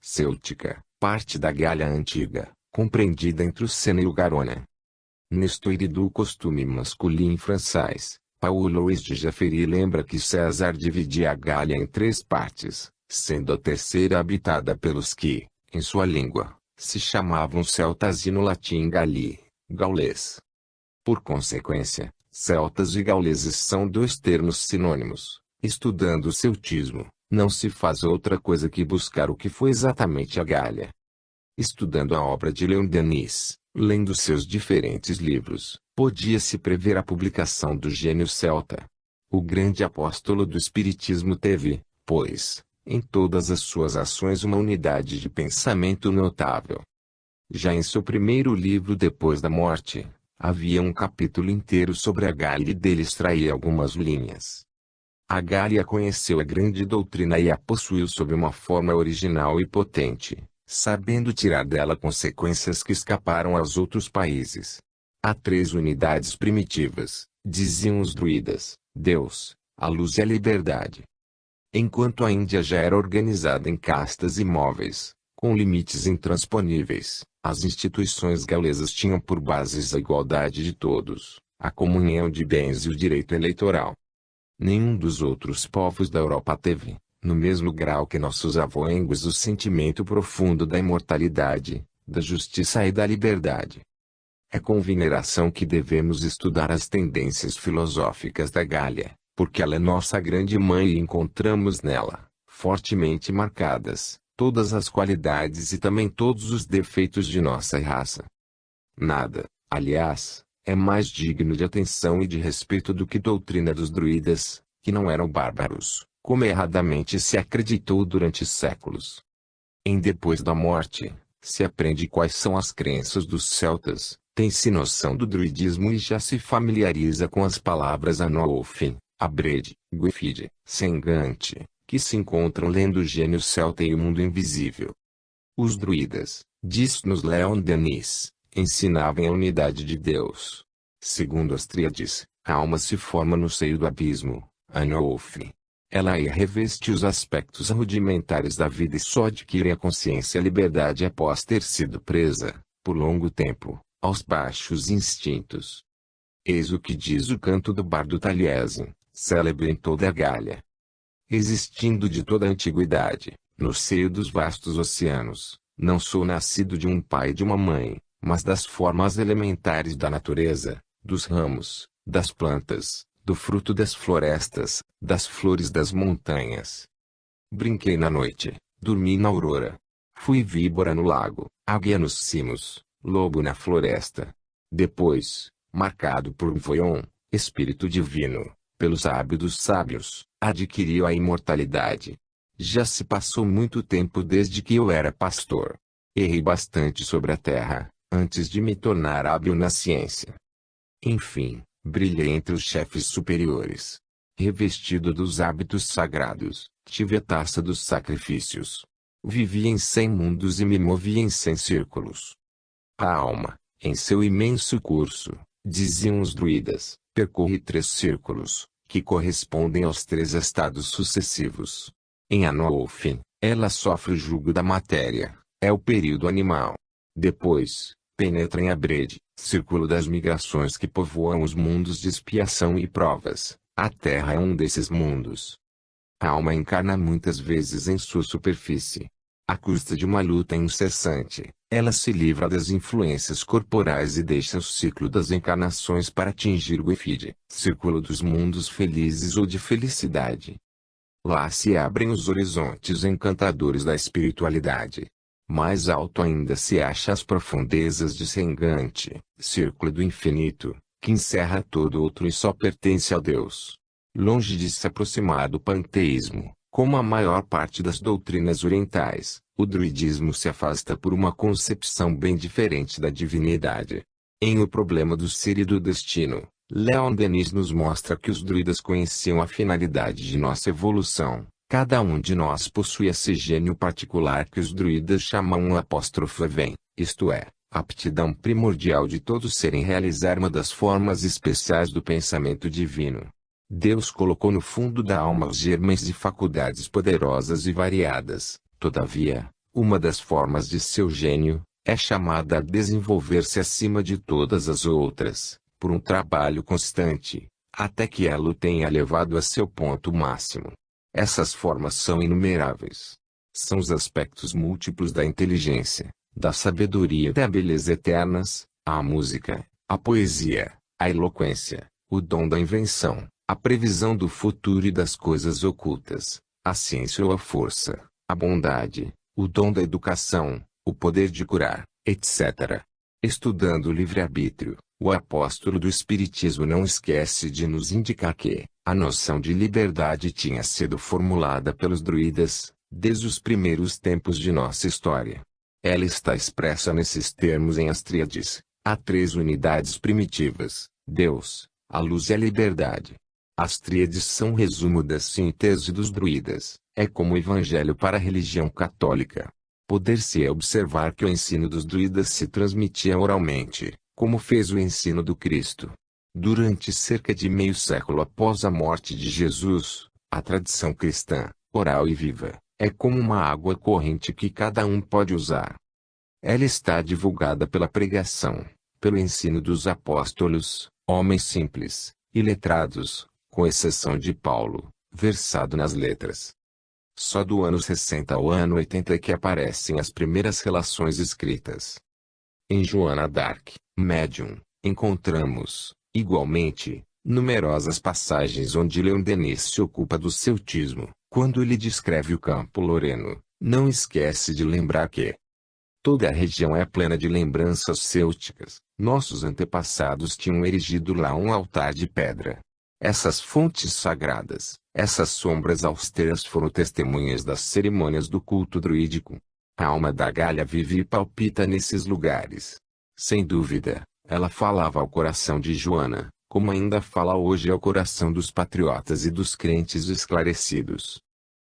Cêutica, parte da Gália Antiga, compreendida entre o Sena e o Garona. Nestor do costume masculino francês, Paulo Louis de Jaffery lembra que César dividia a Gália em 3 partes, sendo a terceira habitada pelos que, em sua língua, se chamavam celtas e no latim Galli, gaulês. Por consequência, celtas e gauleses são 2 termos sinônimos. Estudando o celtismo, não se faz outra coisa que buscar o que foi exatamente a Gália. Estudando a obra de Leon Denis, lendo seus diferentes livros, podia-se prever a publicação do gênio celta. O grande apóstolo do espiritismo teve, pois, em todas as suas ações uma unidade de pensamento notável. Já em seu primeiro livro depois da morte, havia um capítulo inteiro sobre a Gália e dele extraía algumas linhas. A Gália conheceu a grande doutrina e a possuiu sob uma forma original e potente, sabendo tirar dela consequências que escaparam aos outros países. Há 3 unidades primitivas, diziam os druidas: Deus, a luz e a liberdade. Enquanto a Índia já era organizada em castas imóveis, com limites intransponíveis, as instituições gaulesas tinham por bases a igualdade de todos, a comunhão de bens e o direito eleitoral. Nenhum dos outros povos da Europa teve, no mesmo grau que nossos avoengos, o sentimento profundo da imortalidade, da justiça e da liberdade. É com veneração que devemos estudar as tendências filosóficas da Gália, porque ela é nossa grande mãe e encontramos nela, fortemente marcadas, todas as qualidades e também todos os defeitos de nossa raça. Nada, aliás, é mais digno de atenção e de respeito do que a doutrina dos druidas, que não eram bárbaros, como erradamente se acreditou durante séculos. Depois da morte, se aprende quais são as crenças dos celtas, tem-se noção do druidismo e já se familiariza com as palavras Anolfin, Abrede, Gwifide, Sengante, que se encontram lendo o gênio celta e o mundo invisível. Os druidas, diz-nos Leon Denis, ensinavam a unidade de Deus. Segundo as tríades, a alma se forma no seio do abismo, Anolfin. Ela aí reveste os aspectos rudimentares da vida e só adquire a consciência e a liberdade após ter sido presa, por longo tempo, aos baixos instintos. Eis o que diz o canto do bardo Taliesin, célebre em toda a Gália. Existindo de toda a antiguidade, no seio dos vastos oceanos, não sou nascido de um pai e de uma mãe, mas das formas elementares da natureza, dos ramos, das plantas, do fruto das florestas, das flores das montanhas. Brinquei na noite, dormi na aurora. Fui víbora no lago, águia nos cimos, lobo na floresta. Depois, marcado por Voion, espírito divino, pelos sábios dos sábios, adquiriu a imortalidade. Já se passou muito tempo desde que eu era pastor. Errei bastante sobre a terra, antes de me tornar hábil na ciência. Enfim, brilhei entre os chefes superiores. Revestido dos hábitos sagrados, tive a taça dos sacrifícios. Vivi em 100 mundos e me movi em 100 círculos. A alma, em seu imenso curso, diziam os druidas, percorre 3 círculos, que correspondem aos 3 estados sucessivos. Em Anolfin, ela sofre o jugo da matéria, é o período animal. Depois, penetra em Abrede, círculo das migrações que povoam os mundos de expiação e provas. A Terra é um desses mundos. A alma encarna muitas vezes em sua superfície. À custa de uma luta incessante, ela se livra das influências corporais e deixa o ciclo das encarnações para atingir o Efide, círculo dos mundos felizes ou de felicidade. Lá se abrem os horizontes encantadores da espiritualidade. Mais alto ainda se acha as profundezas de Sengante, círculo do infinito, que encerra todo outro e só pertence a Deus. Longe de se aproximar do panteísmo, como a maior parte das doutrinas orientais, o druidismo se afasta por uma concepção bem diferente da divinidade. Em O Problema do Ser e do Destino, Leon Denis nos mostra que os druidas conheciam a finalidade de nossa evolução. Cada um de nós possui esse gênio particular que os druidas chamam um apóstrofo vem, isto é, a aptidão primordial de todo ser em realizar uma das formas especiais do pensamento divino. Deus colocou no fundo da alma os germens de faculdades poderosas e variadas. Todavia, Uma das formas de seu gênio, é chamada a desenvolver-se acima de todas as outras, por um trabalho constante, até que ela o tenha levado a seu ponto máximo. Essas formas são inumeráveis. São os aspectos múltiplos da inteligência, da sabedoria e da beleza eternas, a música, a poesia, a eloquência, o dom da invenção, a previsão do futuro e das coisas ocultas, a ciência ou a força, a bondade, o dom da educação, o poder de curar, etc. Estudando o livre-arbítrio, o apóstolo do Espiritismo não esquece de nos indicar que a noção de liberdade tinha sido formulada pelos druidas, desde os primeiros tempos de nossa história. Ela está expressa nesses termos em as tríades. Há três unidades primitivas: Deus, a luz e a liberdade. As tríades são um resumo da síntese dos druidas. É como o evangelho para a religião católica. Poder-se observar que o ensino dos druidas se transmitia oralmente, como fez o ensino do Cristo. Durante cerca de meio século após a morte de Jesus, a tradição cristã, oral e viva, é como uma água corrente que cada um pode usar. Ela está divulgada pela pregação, pelo ensino dos apóstolos, homens simples, iletrados, com exceção de Paulo, versado nas letras. Só do ano 60 ao ano 80 é que aparecem as primeiras relações escritas. Em Joana d'Arc, médium, encontramos, igualmente, numerosas passagens onde Leon Denis se ocupa do celtismo. Quando ele descreve o campo loreno, não esquece de lembrar que toda a região é plena de lembranças célticas. Nossos antepassados tinham erigido lá um altar de pedra. Essas fontes sagradas, essas sombras austeras foram testemunhas das cerimônias do culto druídico. A alma da Gália vive e palpita nesses lugares. Sem dúvida, ela falava ao coração de Joana, como ainda fala hoje ao coração dos patriotas e dos crentes esclarecidos.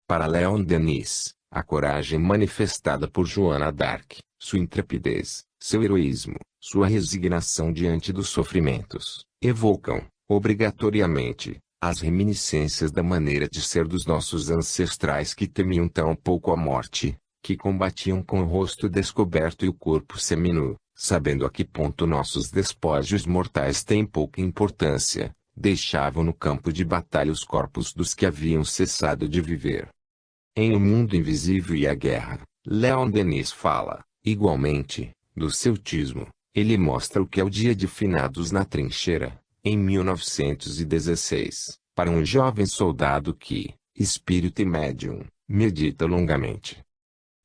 Para Leon Denis, a coragem manifestada por Joana d'Arc, sua intrepidez, seu heroísmo, sua resignação diante dos sofrimentos, evocam, obrigatoriamente, as reminiscências da maneira de ser dos nossos ancestrais que temiam tão pouco a morte, que combatiam com o rosto descoberto e o corpo seminu, sabendo a que ponto nossos despojos mortais têm pouca importância, deixavam no campo de batalha os corpos dos que haviam cessado de viver. Em O Mundo Invisível e a Guerra, Leon Denis fala, igualmente, do celtismo. Ele mostra o que é o dia de finados na trincheira, em 1916, para um jovem soldado que, espírito e médium, medita longamente.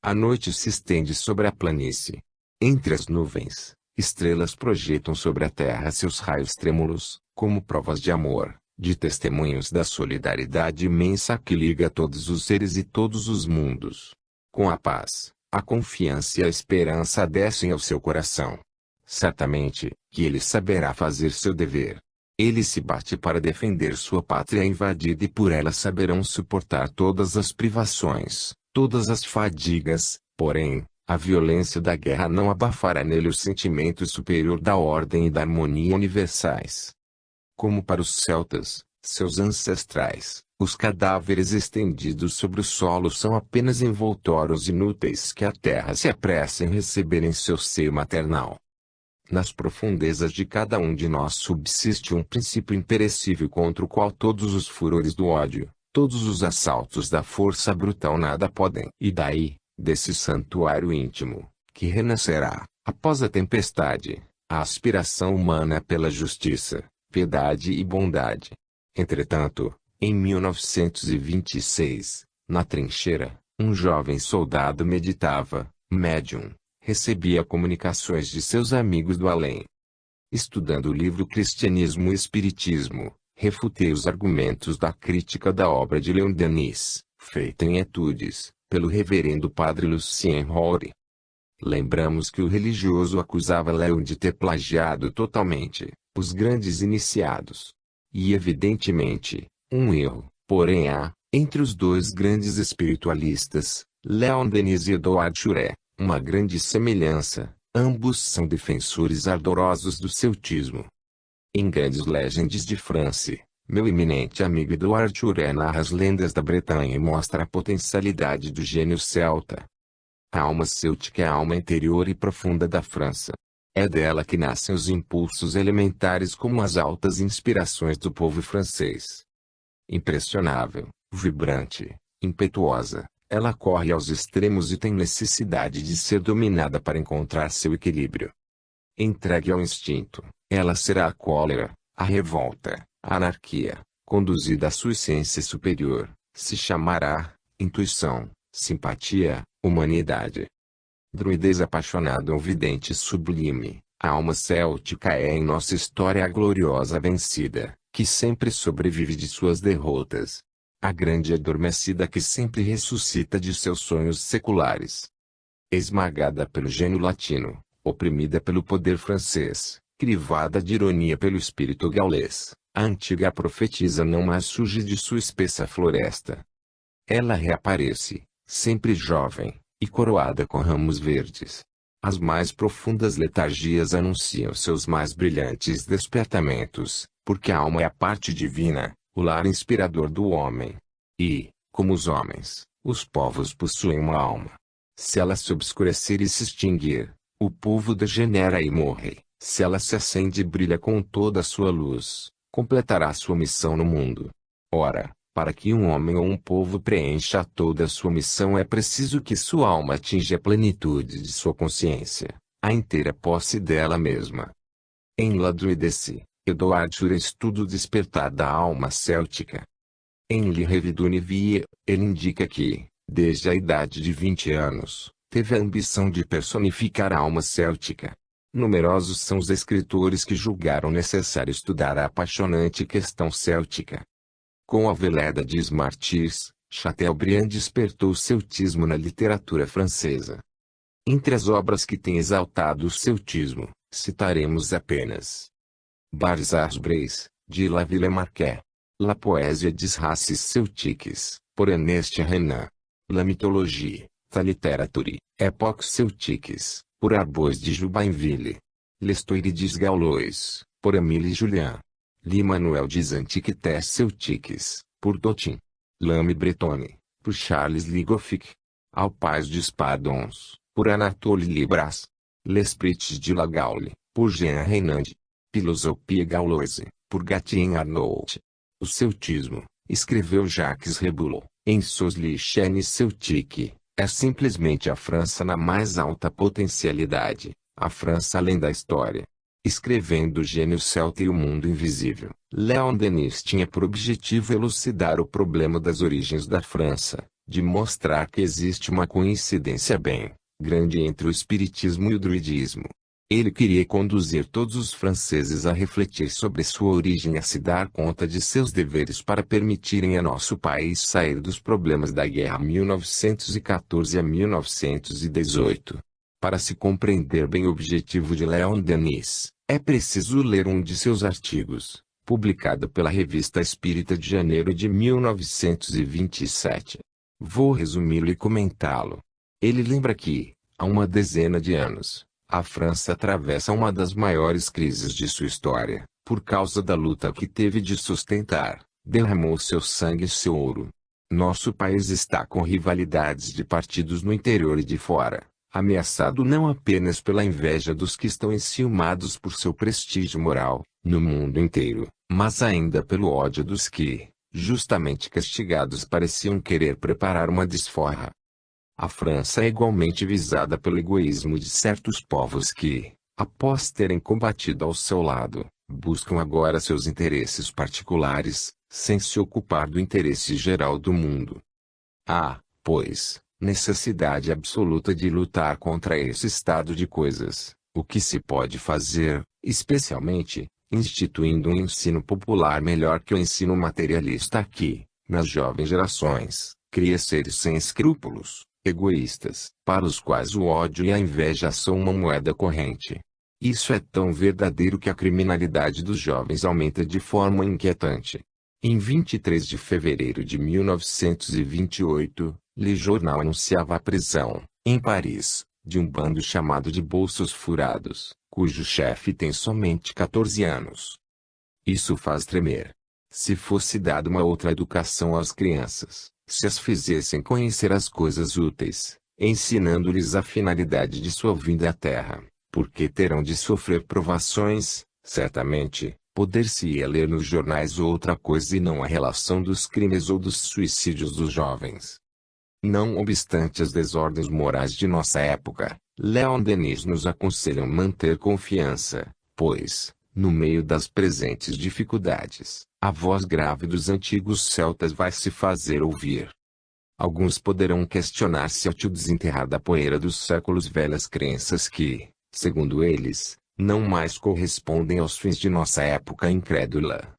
A noite se estende sobre a planície. Entre as nuvens, estrelas projetam sobre a terra seus raios trêmulos, como provas de amor, de testemunhos da solidariedade imensa que liga todos os seres e todos os mundos. Com a paz, a confiança e a esperança descem ao seu coração. Certamente, que ele saberá fazer seu dever. Ele se bate para defender sua pátria invadida e por ela saberão suportar todas as privações, todas as fadigas, porém, a violência da guerra não abafará nele o sentimento superior da ordem e da harmonia universais. Como para os celtas, seus ancestrais, os cadáveres estendidos sobre o solo são apenas envoltórios inúteis que a terra se apressa em receber em seu seio maternal. Nas profundezas de cada um de nós subsiste um princípio imperecível contra o qual todos os furores do ódio, todos os assaltos da força brutal nada podem. E daí, desse santuário íntimo, que renascerá, após a tempestade, a aspiração humana pela justiça, piedade e bondade. Entretanto, em 1926, na trincheira, um jovem soldado meditava, médium, recebia comunicações de seus amigos do além. Estudando o livro Cristianismo e Espiritismo, refutei os argumentos da crítica da obra de Leon Denis, feita em etudes, pelo reverendo padre Lucien Rory. Lembramos que o religioso acusava Leon de ter plagiado totalmente os grandes iniciados. E evidentemente, um erro, porém há, entre os dois grandes espiritualistas, Leon Denis e Edouard Schuré, uma grande semelhança. Ambos são defensores ardorosos do celtismo. Em Grandes Legendes de France, meu eminente amigo Edouard Schuré narra as lendas da Bretanha e mostra a potencialidade do gênio celta. A alma céltica é a alma interior e profunda da França. É dela que nascem os impulsos elementares como as altas inspirações do povo francês. Impressionável, vibrante, impetuosa, ela corre aos extremos e tem necessidade de ser dominada para encontrar seu equilíbrio. Entregue ao instinto, ela será a cólera, a revolta, a anarquia, conduzida à sua essência superior, se chamará intuição, simpatia, humanidade. Druidez apaixonado ou vidente sublime, a alma céltica é em nossa história a gloriosa vencida, que sempre sobrevive de suas derrotas. A grande adormecida que sempre ressuscita de seus sonhos seculares. Esmagada pelo gênio latino, oprimida pelo poder francês, crivada de ironia pelo espírito gaulês, a antiga profetisa não mais surge de sua espessa floresta. Ela reaparece, sempre jovem, e coroada com ramos verdes. As mais profundas letargias anunciam seus mais brilhantes despertamentos, porque a alma é a parte divina, o lar inspirador do homem. E, como os homens, os povos possuem uma alma. Se ela se obscurecer e se extinguir, o povo degenera e morre. Se ela se acende e brilha com toda a sua luz, completará sua missão no mundo. Ora, para que um homem ou um povo preencha toda a sua missão é preciso que sua alma atinja a plenitude de sua consciência, a inteira posse dela mesma. Em La Druidesse, Edouard Schur estuda o despertar da alma céltica. Em Le Rêve d'une Vie, ele indica que, desde a idade de 20 anos, teve a ambição de personificar a alma céltica. Numerosos são os escritores que julgaram necessário estudar a apaixonante questão céltica. Com a Veleda de Smarties, Chateaubriand despertou o celtismo na literatura francesa. Entre as obras que têm exaltado o celtismo, citaremos apenas Barzaz-Breiz, de La Ville-Marquet, La Poésie des Races Celtiques, por Ernest Renan, La Mythologie, la Littérature, Époques Celtiques, por Arbós de Jubainville, L'Histoire des Gaulois, por Émile Julien, L'Immanuel des Antiquités Celtiques, por Dotin, L'Âme Bretonne, por Charles Ligoffic, Alpais des Pardons, por Anatole Libras, L'Esprit de la Gaule, por Jean Reinand, Philosophie Gauloise, por Gatien Arnault. O celtismo, escreveu Jacques Reboulot, em suas Lichanes Celtiques, é simplesmente a França na mais alta potencialidade, a França além da história. Escrevendo O Gênio Celta e o Mundo Invisível, Léon Denis tinha por objetivo elucidar o problema das origens da França, de mostrar que existe uma coincidência bem grande entre o espiritismo e o druidismo. Ele queria conduzir todos os franceses a refletir sobre sua origem e a se dar conta de seus deveres para permitirem a nosso país sair dos problemas da guerra 1914 a 1918. Para se compreender bem o objetivo de Léon Denis, é preciso ler um de seus artigos, publicado pela Revista Espírita de janeiro de 1927. Vou resumi-lo e comentá-lo. Ele lembra que, há uma dezena de anos, a França atravessa uma das maiores crises de sua história, por causa da luta que teve de sustentar, derramou seu sangue e seu ouro. Nosso país está com rivalidades de partidos no interior e de fora, ameaçado não apenas pela inveja dos que estão enciumados por seu prestígio moral, no mundo inteiro, mas ainda pelo ódio dos que, justamente castigados, pareciam querer preparar uma desforra. A França é igualmente visada pelo egoísmo de certos povos que, após terem combatido ao seu lado, buscam agora seus interesses particulares, sem se ocupar do interesse geral do mundo. Há, pois, necessidade absoluta de lutar contra esse estado de coisas. O que se pode fazer, especialmente, instituindo um ensino popular melhor que o ensino materialista que, nas jovens gerações, cria seres sem escrúpulos, egoístas, para os quais o ódio e a inveja são uma moeda corrente. Isso é tão verdadeiro que a criminalidade dos jovens aumenta de forma inquietante. Em 23 de fevereiro de 1928, Le Journal anunciava a prisão, em Paris, de um bando chamado de Bolsos Furados, cujo chefe tem somente 14 anos. Isso faz tremer. Se fosse dada uma outra educação às crianças, se as fizessem conhecer as coisas úteis, ensinando-lhes a finalidade de sua vinda à Terra, porque terão de sofrer provações, certamente. Poder-se-ia ler nos jornais outra coisa e não a relação dos crimes ou dos suicídios dos jovens. Não obstante as desordens morais de nossa época, Leon Denis nos aconselha manter confiança, pois, no meio das presentes dificuldades, a voz grave dos antigos celtas vai se fazer ouvir. Alguns poderão questionar-se ao te desenterrar da poeira dos séculos velhas crenças que, segundo eles, não mais correspondem aos fins de nossa época incrédula.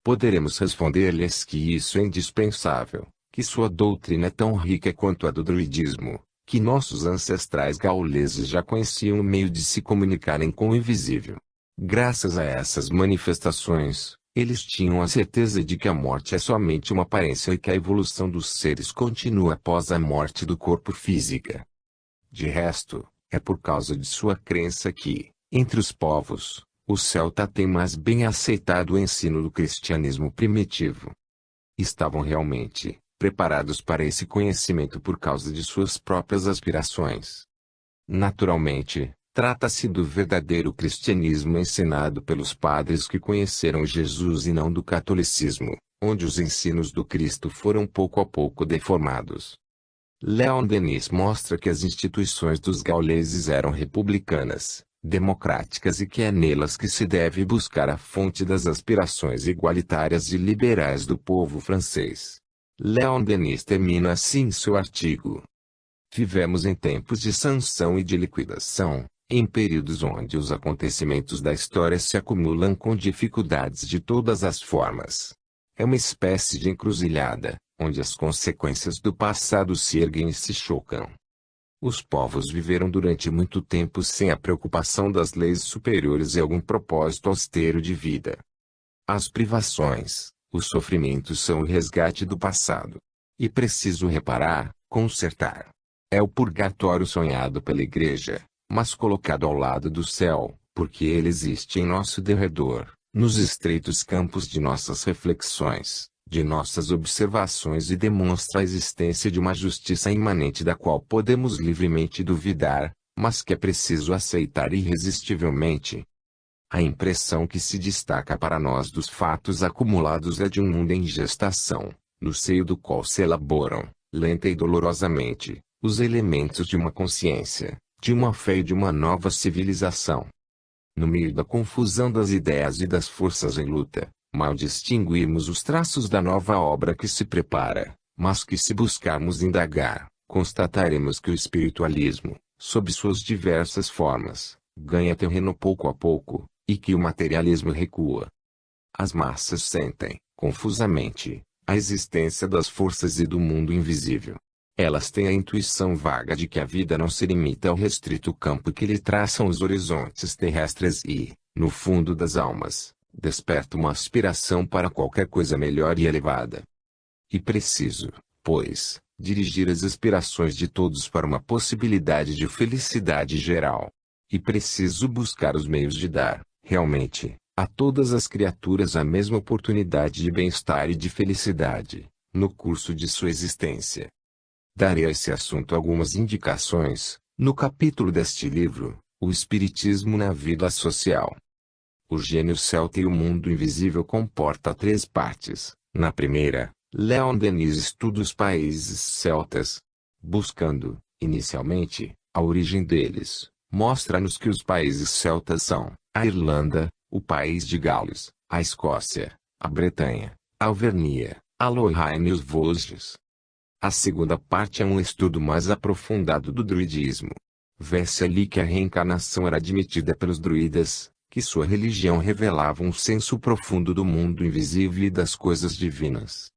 Poderemos responder-lhes que isso é indispensável, que sua doutrina é tão rica quanto a do druidismo, que nossos ancestrais gauleses já conheciam o meio de se comunicarem com o invisível. Graças a essas manifestações, eles tinham a certeza de que a morte é somente uma aparência e que a evolução dos seres continua após a morte do corpo física. De resto, é por causa de sua crença que, entre os povos, o celta tem mais bem aceitado o ensino do cristianismo primitivo. Estavam realmente preparados para esse conhecimento por causa de suas próprias aspirações. Naturalmente, trata-se do verdadeiro cristianismo ensinado pelos padres que conheceram Jesus e não do catolicismo, onde os ensinos do Cristo foram pouco a pouco deformados. Leon Denis mostra que as instituições dos gauleses eram republicanas, democráticas e que é nelas que se deve buscar a fonte das aspirações igualitárias e liberais do povo francês. Leon Denis termina assim seu artigo. Vivemos em tempos de sanção e de liquidação, em períodos onde os acontecimentos da história se acumulam com dificuldades de todas as formas. É uma espécie de encruzilhada, onde as consequências do passado se erguem e se chocam. Os povos viveram durante muito tempo sem a preocupação das leis superiores e algum propósito austero de vida. As privações, os sofrimentos são o resgate do passado. E preciso reparar, consertar. É o purgatório sonhado pela Igreja, mas colocado ao lado do céu, porque ele existe em nosso derredor, nos estreitos campos de nossas reflexões, de nossas observações e demonstra a existência de uma justiça imanente da qual podemos livremente duvidar, mas que é preciso aceitar irresistivelmente. A impressão que se destaca para nós dos fatos acumulados é de um mundo em gestação, no seio do qual se elaboram, lenta e dolorosamente, os elementos de uma consciência, de uma fé e de uma nova civilização. No meio da confusão das ideias e das forças em luta, mal distinguimos os traços da nova obra que se prepara, mas que se buscarmos indagar, constataremos que o espiritualismo, sob suas diversas formas, ganha terreno pouco a pouco, e que o materialismo recua. As massas sentem, confusamente, a existência das forças e do mundo invisível. Elas têm a intuição vaga de que a vida não se limita ao restrito campo que lhe traçam os horizontes terrestres e, no fundo das almas, desperta uma aspiração para qualquer coisa melhor e elevada. E preciso, pois, dirigir as aspirações de todos para uma possibilidade de felicidade geral. E preciso buscar os meios de dar, realmente, a todas as criaturas a mesma oportunidade de bem-estar e de felicidade, no curso de sua existência. Darei a esse assunto algumas indicações, no capítulo deste livro, O Espiritismo na Vida Social. O gênio celta e o mundo invisível comporta 3 partes. Na primeira, Leon Denis estuda os países celtas. Buscando, inicialmente, a origem deles, mostra-nos que os países celtas são a Irlanda, o país de Gales, a Escócia, a Bretanha, a Auvernia, a Lorraine e os Vosges. A segunda parte é um estudo mais aprofundado do druidismo. Vê-se ali que a reencarnação era admitida pelos druidas, que sua religião revelava um senso profundo do mundo invisível e das coisas divinas.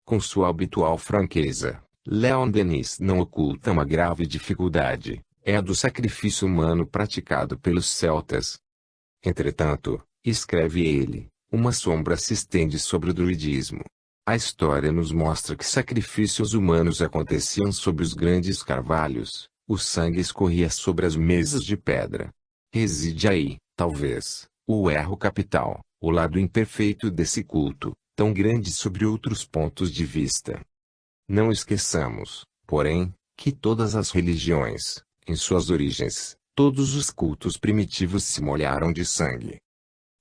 Com sua habitual franqueza, Leon Denis não oculta uma grave dificuldade, é a do sacrifício humano praticado pelos celtas. Entretanto, escreve ele, uma sombra se estende sobre o druidismo. A história nos mostra que sacrifícios humanos aconteciam sobre os grandes carvalhos, o sangue escorria sobre as mesas de pedra. Reside aí, talvez, o erro capital, o lado imperfeito desse culto, tão grande sobre outros pontos de vista. Não esqueçamos, porém, que todas as religiões, em suas origens, todos os cultos primitivos se molharam de sangue.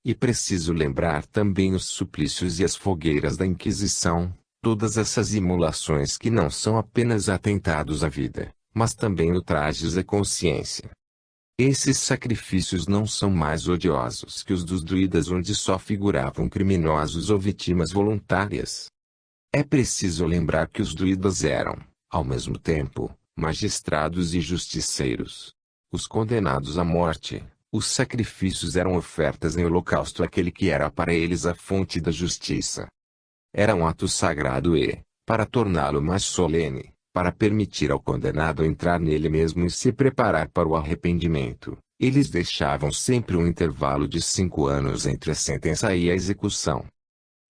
E preciso lembrar também os suplícios e as fogueiras da Inquisição, todas essas imolações que não são apenas atentados à vida, mas também ultrajes à consciência. Esses sacrifícios não são mais odiosos que os dos druidas, onde só figuravam criminosos ou vítimas voluntárias. É preciso lembrar que os druidas eram, ao mesmo tempo, magistrados e justiceiros. Os condenados à morte, os sacrifícios eram ofertas em holocausto àquele que era para eles a fonte da justiça. Era um ato sagrado e, para torná-lo mais solene, para permitir ao condenado entrar nele mesmo e se preparar para o arrependimento, eles deixavam sempre um intervalo de 5 anos entre a sentença e a execução.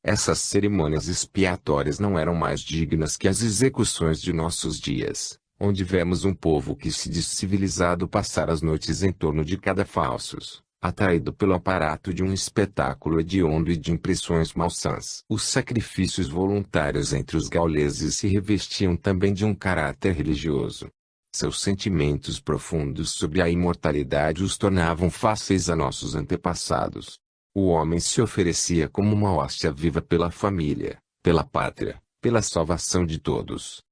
Essas cerimônias expiatórias não eram mais dignas que as execuções de nossos dias, onde vemos um povo que se diz civilizado passar as noites em torno de cadafalsos, atraído pelo aparato de um espetáculo hediondo e de impressões malsãs. Os sacrifícios voluntários entre os gauleses se revestiam também de um caráter religioso. Seus sentimentos profundos sobre a imortalidade os tornavam fáceis a nossos antepassados. O homem se oferecia como uma hóstia viva pela família, pela pátria, pela salvação de todos.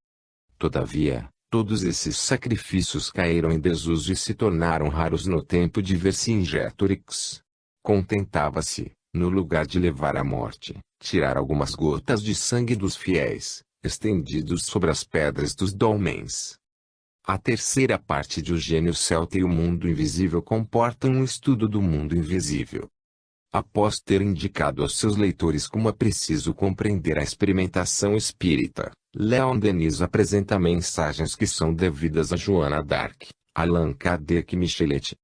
Todavia, todos esses sacrifícios caíram em desuso e se tornaram raros no tempo de Vercingetorix. Contentava-se, no lugar de levar à morte, tirar algumas gotas de sangue dos fiéis, estendidos sobre as pedras dos dolmens. A terceira parte de O Gênio Celta e o Mundo Invisível comporta um estudo do mundo invisível. Após ter indicado aos seus leitores como é preciso compreender a experimentação espírita, Leon Denis apresenta mensagens que são devidas a Joana d'Arc, Allan Kardec e Michelet.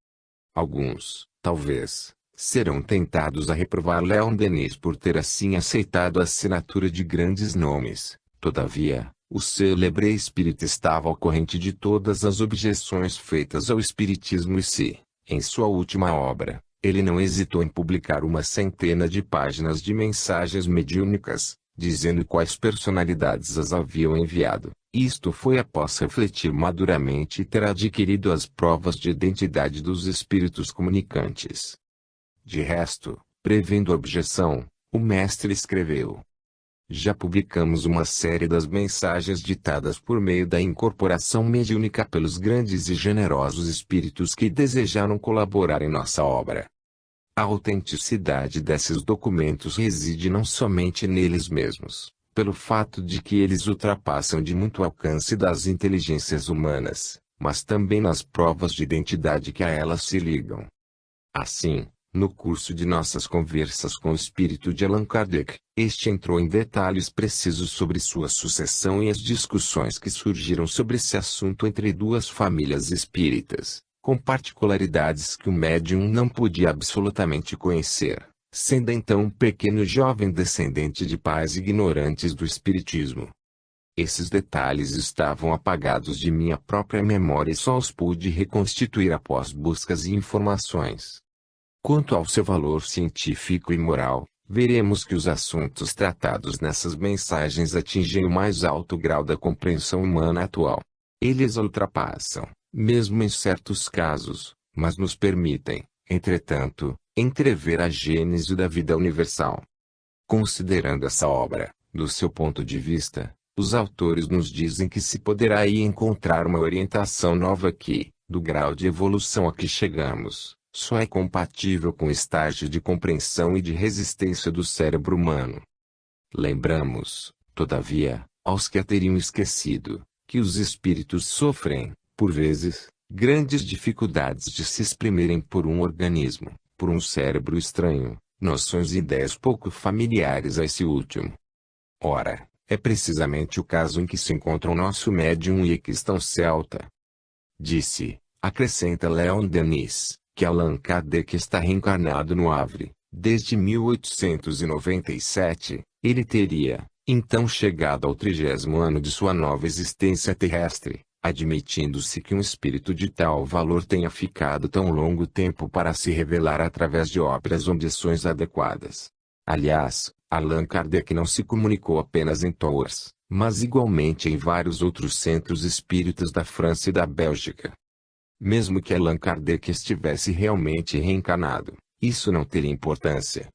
Alguns, talvez, serão tentados a reprovar Leon Denis por ter assim aceitado a assinatura de grandes nomes. Todavia, o célebre espírita estava ao corrente de todas as objeções feitas ao espiritismo e se, em sua última obra, ele não hesitou em publicar uma centena de páginas de mensagens mediúnicas, dizendo quais personalidades as haviam enviado. Isto foi após refletir maduramente e ter adquirido as provas de identidade dos espíritos comunicantes. De resto, prevendo a objeção, o mestre escreveu: já publicamos uma série das mensagens ditadas por meio da incorporação mediúnica pelos grandes e generosos espíritos que desejaram colaborar em nossa obra. A autenticidade desses documentos reside não somente neles mesmos, pelo fato de que eles ultrapassam de muito o alcance das inteligências humanas, mas também nas provas de identidade que a elas se ligam. Assim, no curso de nossas conversas com o espírito de Allan Kardec, este entrou em detalhes precisos sobre sua sucessão e as discussões que surgiram sobre esse assunto entre duas famílias espíritas, com particularidades que o médium não podia absolutamente conhecer, sendo então um pequeno jovem descendente de pais ignorantes do espiritismo. Esses detalhes estavam apagados de minha própria memória e só os pude reconstituir após buscas e informações. Quanto ao seu valor científico e moral, veremos que os assuntos tratados nessas mensagens atingem o mais alto grau da compreensão humana atual. Eles a ultrapassam, mesmo em certos casos, mas nos permitem, entretanto, entrever a gênese da vida universal. Considerando essa obra, do seu ponto de vista, os autores nos dizem que se poderá aí encontrar uma orientação nova que, do grau de evolução a que chegamos, só é compatível com o estágio de compreensão e de resistência do cérebro humano. Lembramos, todavia, aos que a teriam esquecido, que os espíritos sofrem, por vezes, grandes dificuldades de se exprimirem por um organismo, por um cérebro estranho, noções e ideias pouco familiares a esse último. Ora, é precisamente o caso em que se encontra o nosso médium e a questão celta. Disse, acrescenta Leon Denis, que Allan Kardec está reencarnado no Havre, desde 1897, ele teria, então chegado ao 30º ano de sua nova existência terrestre, admitindo-se que um espírito de tal valor tenha ficado tão longo tempo para se revelar através de obras ou ambições adequadas. Aliás, Allan Kardec não se comunicou apenas em Tours, mas igualmente em vários outros centros espíritas da França e da Bélgica. Mesmo que Allan Kardec estivesse realmente reencarnado, isso não teria importância.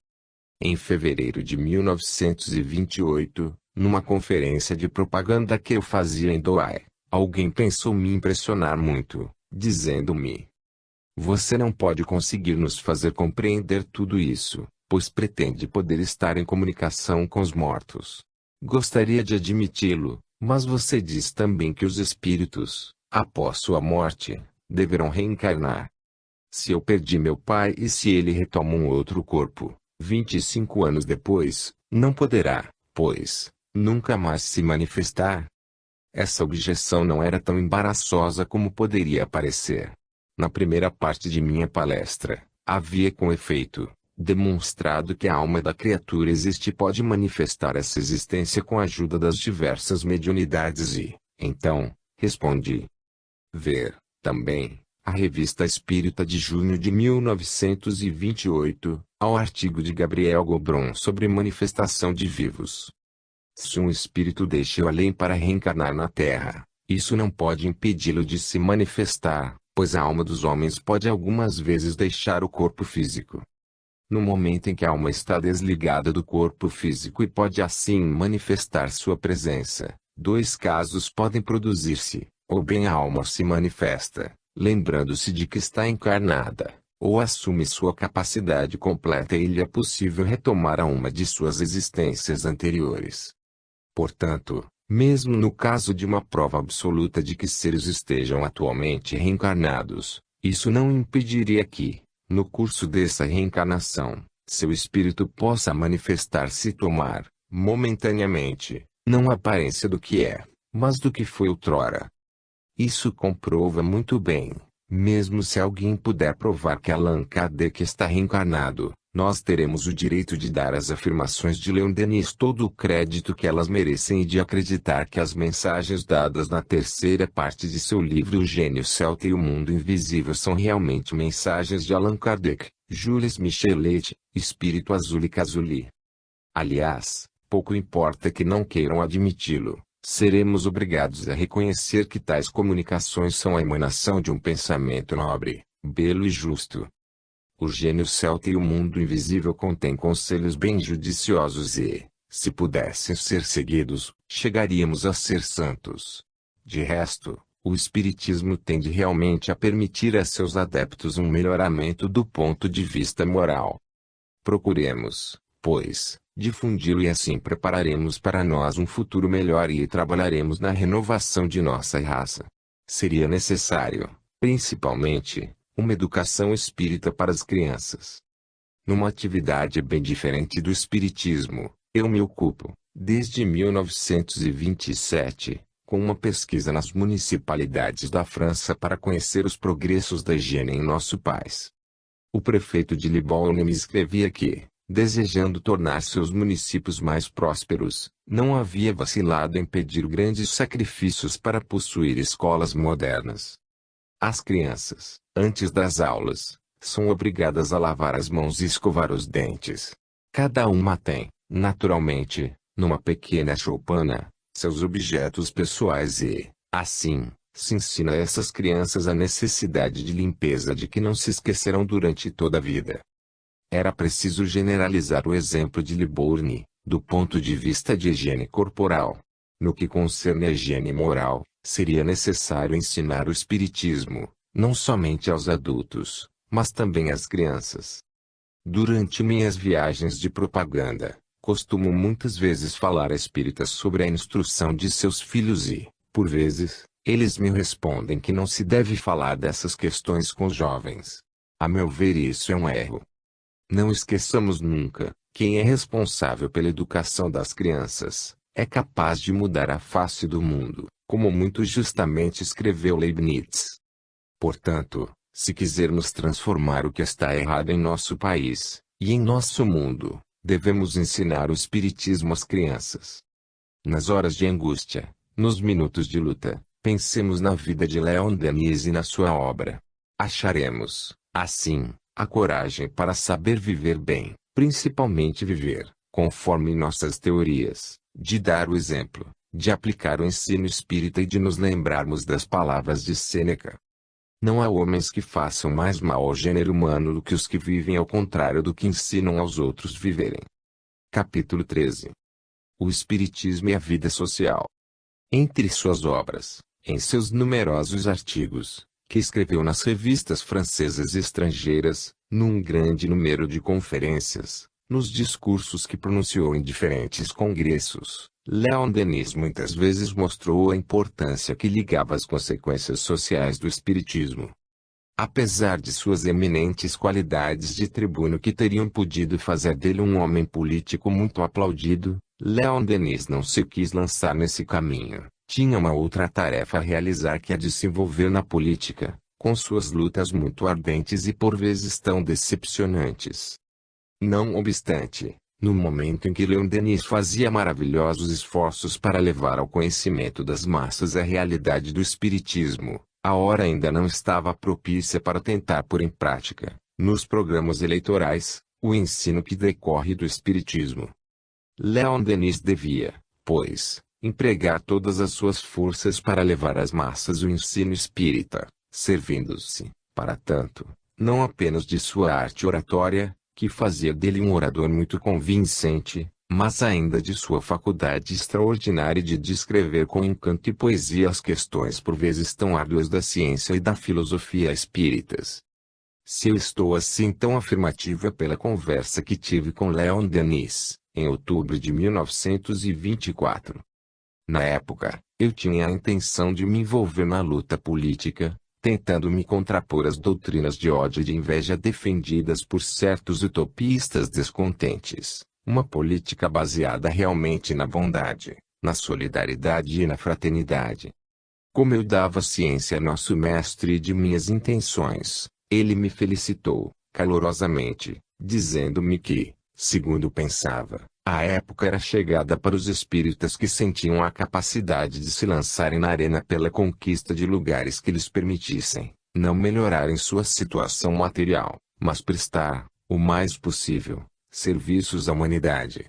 Em fevereiro de 1928, numa conferência de propaganda que eu fazia em Douai, alguém pensou me impressionar muito, dizendo-me: "Você não pode conseguir nos fazer compreender tudo isso, pois pretende poder estar em comunicação com os mortos. Gostaria de admiti-lo, mas você diz também que os espíritos, após sua morte, deverão reencarnar. Se eu perdi meu pai e se ele retoma um outro corpo, 25 anos depois, não poderá, pois, nunca mais se manifestar?" Essa objeção não era tão embaraçosa como poderia parecer. Na primeira parte de minha palestra, havia com efeito demonstrado que a alma da criatura existe e pode manifestar essa existência com a ajuda das diversas mediunidades e, então, respondi. Ver, também, a Revista Espírita de junho de 1928, ao artigo de Gabriel Gobron sobre manifestação de vivos. Se um espírito deixa o além para reencarnar na Terra, isso não pode impedi-lo de se manifestar, pois a alma dos homens pode algumas vezes deixar o corpo físico. No momento em que a alma está desligada do corpo físico e pode assim manifestar sua presença, dois casos podem produzir-se: ou bem a alma se manifesta, lembrando-se de que está encarnada, ou assume sua capacidade completa e lhe é possível retomar a uma de suas existências anteriores. Portanto, mesmo no caso de uma prova absoluta de que seres estejam atualmente reencarnados, isso não impediria que, no curso dessa reencarnação, seu espírito possa manifestar-se e tomar, momentaneamente, não a aparência do que é, mas do que foi outrora. Isso comprova muito bem, mesmo se alguém puder provar que Allan Kardec está reencarnado, nós teremos o direito de dar às afirmações de Leon Denis todo o crédito que elas merecem e de acreditar que as mensagens dadas na terceira parte de seu livro O Gênio Celta e o Mundo Invisível são realmente mensagens de Allan Kardec, Jules Michelet, Espírito Azul e Casuli. Aliás, pouco importa que não queiram admiti-lo, seremos obrigados a reconhecer que tais comunicações são a emanação de um pensamento nobre, belo e justo. O Gênio Celta e o Mundo Invisível contém conselhos bem judiciosos e, se pudessem ser seguidos, chegaríamos a ser santos. De resto, o Espiritismo tende realmente a permitir a seus adeptos um melhoramento do ponto de vista moral. Procuremos, pois, difundi-lo e assim prepararemos para nós um futuro melhor e trabalharemos na renovação de nossa raça. Seria necessário, principalmente, uma educação espírita para as crianças. Numa atividade bem diferente do espiritismo, eu me ocupo, desde 1927, com uma pesquisa nas municipalidades da França para conhecer os progressos da higiene em nosso país. O prefeito de Libourne me escrevia que, desejando tornar seus municípios mais prósperos, não havia vacilado em pedir grandes sacrifícios para possuir escolas modernas. As crianças, antes das aulas, são obrigadas a lavar as mãos e escovar os dentes. Cada uma tem, naturalmente, numa pequena choupana, seus objetos pessoais e, assim, se ensina a essas crianças a necessidade de limpeza de que não se esquecerão durante toda a vida. Era preciso generalizar o exemplo de Libourne, do ponto de vista de higiene corporal. No que concerne à higiene moral, seria necessário ensinar o espiritismo, não somente aos adultos, mas também às crianças. Durante minhas viagens de propaganda, costumo muitas vezes falar a espíritas sobre a instrução de seus filhos e, por vezes, eles me respondem que não se deve falar dessas questões com os jovens. A meu ver, isso é um erro. Não esqueçamos nunca, quem é responsável pela educação das crianças, é capaz de mudar a face do mundo, como muito justamente escreveu Leibniz. Portanto, se quisermos transformar o que está errado em nosso país, e em nosso mundo, devemos ensinar o espiritismo às crianças. Nas horas de angústia, nos minutos de luta, pensemos na vida de Leon Denis e na sua obra. Acharemos, assim, a coragem para saber viver bem, principalmente viver, conforme nossas teorias, de dar o exemplo, de aplicar o ensino espírita e de nos lembrarmos das palavras de Sêneca. Não há homens que façam mais mal ao gênero humano do que os que vivem ao contrário do que ensinam aos outros viverem. Capítulo 13. O Espiritismo e a Vida Social. Entre suas obras, em seus numerosos artigos, que escreveu nas revistas francesas e estrangeiras, num grande número de conferências, nos discursos que pronunciou em diferentes congressos, Leon Denis muitas vezes mostrou a importância que ligava as consequências sociais do Espiritismo. Apesar de suas eminentes qualidades de tribuno que teriam podido fazer dele um homem político muito aplaudido, Leon Denis não se quis lançar nesse caminho. Tinha uma outra tarefa a realizar, que a de se envolver na política, com suas lutas muito ardentes e por vezes tão decepcionantes. Não obstante, no momento em que Leon Denis fazia maravilhosos esforços para levar ao conhecimento das massas a realidade do Espiritismo, a hora ainda não estava propícia para tentar pôr em prática, nos programas eleitorais, o ensino que decorre do Espiritismo. Leon Denis devia, pois, empregar todas as suas forças para levar às massas o ensino espírita, servindo-se, para tanto, não apenas de sua arte oratória, que fazia dele um orador muito convincente, mas ainda de sua faculdade extraordinária de descrever com encanto e poesia as questões por vezes tão árduas da ciência e da filosofia espíritas. Se eu estou assim tão afirmativo é pela conversa que tive com Leon Denis, em outubro de 1924. Na época, eu tinha a intenção de me envolver na luta política, tentando me contrapor às doutrinas de ódio e de inveja defendidas por certos utopistas descontentes, uma política baseada realmente na bondade, na solidariedade e na fraternidade. Como eu dava ciência a nosso mestre de minhas intenções, ele me felicitou, calorosamente, dizendo-me que, segundo pensava, a época era chegada para os espíritas que sentiam a capacidade de se lançarem na arena pela conquista de lugares que lhes permitissem, não melhorarem sua situação material, mas prestar, o mais possível, serviços à humanidade.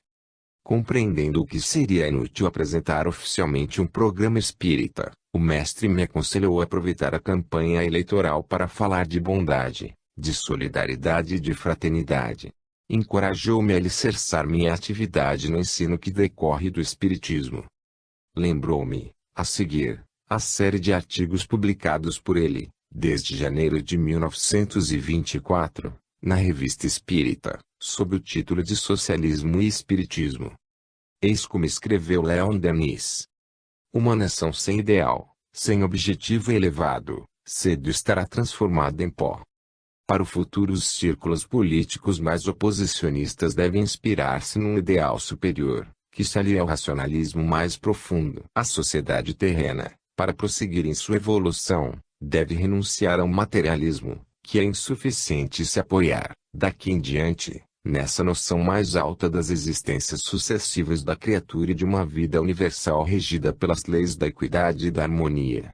Compreendendo que seria inútil apresentar oficialmente um programa espírita, o mestre me aconselhou a aproveitar a campanha eleitoral para falar de bondade, de solidariedade e de fraternidade. Encorajou-me a alicerçar minha atividade no ensino que decorre do Espiritismo. Lembrou-me, a seguir, a série de artigos publicados por ele, desde janeiro de 1924, na Revista Espírita, sob o título de Socialismo e Espiritismo. Eis como escreveu Leon Denis. Uma nação sem ideal, sem objetivo elevado, cedo estará transformada em pó. Para o futuro os círculos políticos mais oposicionistas devem inspirar-se num ideal superior, que se alie ao racionalismo mais profundo. A sociedade terrena, para prosseguir em sua evolução, deve renunciar ao materialismo, que é insuficiente, e se apoiar, daqui em diante, nessa noção mais alta das existências sucessivas da criatura e de uma vida universal regida pelas leis da equidade e da harmonia.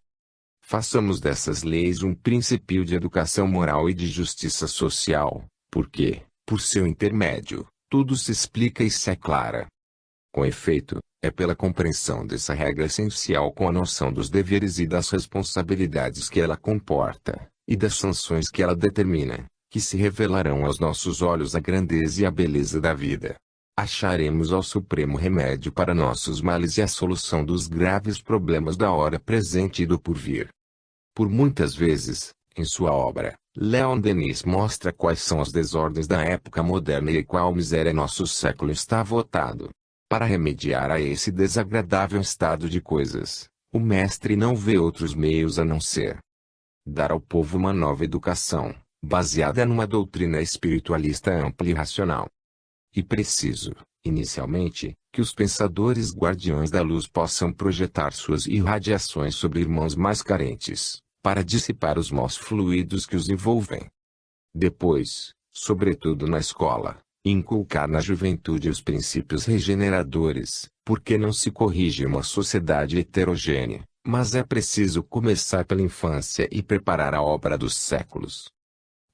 Façamos dessas leis um princípio de educação moral e de justiça social, porque, por seu intermédio, tudo se explica e se aclara. Com efeito, é pela compreensão dessa regra essencial com a noção dos deveres e das responsabilidades que ela comporta, e das sanções que ela determina, que se revelarão aos nossos olhos a grandeza e a beleza da vida. Acharemos ao supremo remédio para nossos males e a solução dos graves problemas da hora presente e do porvir. Por muitas vezes, em sua obra, Leon Denis mostra quais são as desordens da época moderna e qual miséria nosso século está votado. Para remediar a esse desagradável estado de coisas, o mestre não vê outros meios a não ser dar ao povo uma nova educação, baseada numa doutrina espiritualista ampla e racional. E preciso, inicialmente, que os pensadores guardiões da luz possam projetar suas irradiações sobre irmãos mais carentes, para dissipar os maus fluidos que os envolvem. Depois, sobretudo na escola, inculcar na juventude os princípios regeneradores, porque não se corrige uma sociedade heterogênea, mas é preciso começar pela infância e preparar a obra dos séculos.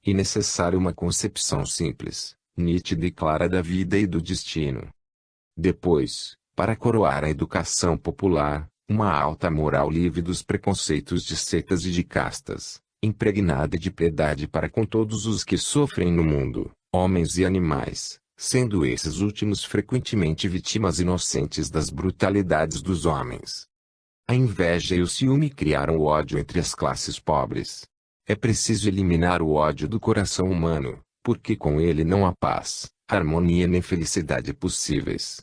E necessária uma concepção simples, nítida e clara da vida e do destino. Depois, para coroar a educação popular, uma alta moral livre dos preconceitos de seitas e de castas, impregnada de piedade para com todos os que sofrem no mundo, homens e animais, sendo esses últimos frequentemente vítimas inocentes das brutalidades dos homens. A inveja e o ciúme criaram o ódio entre as classes pobres. É preciso eliminar o ódio do coração humano, porque com ele não há paz, harmonia nem felicidade possíveis.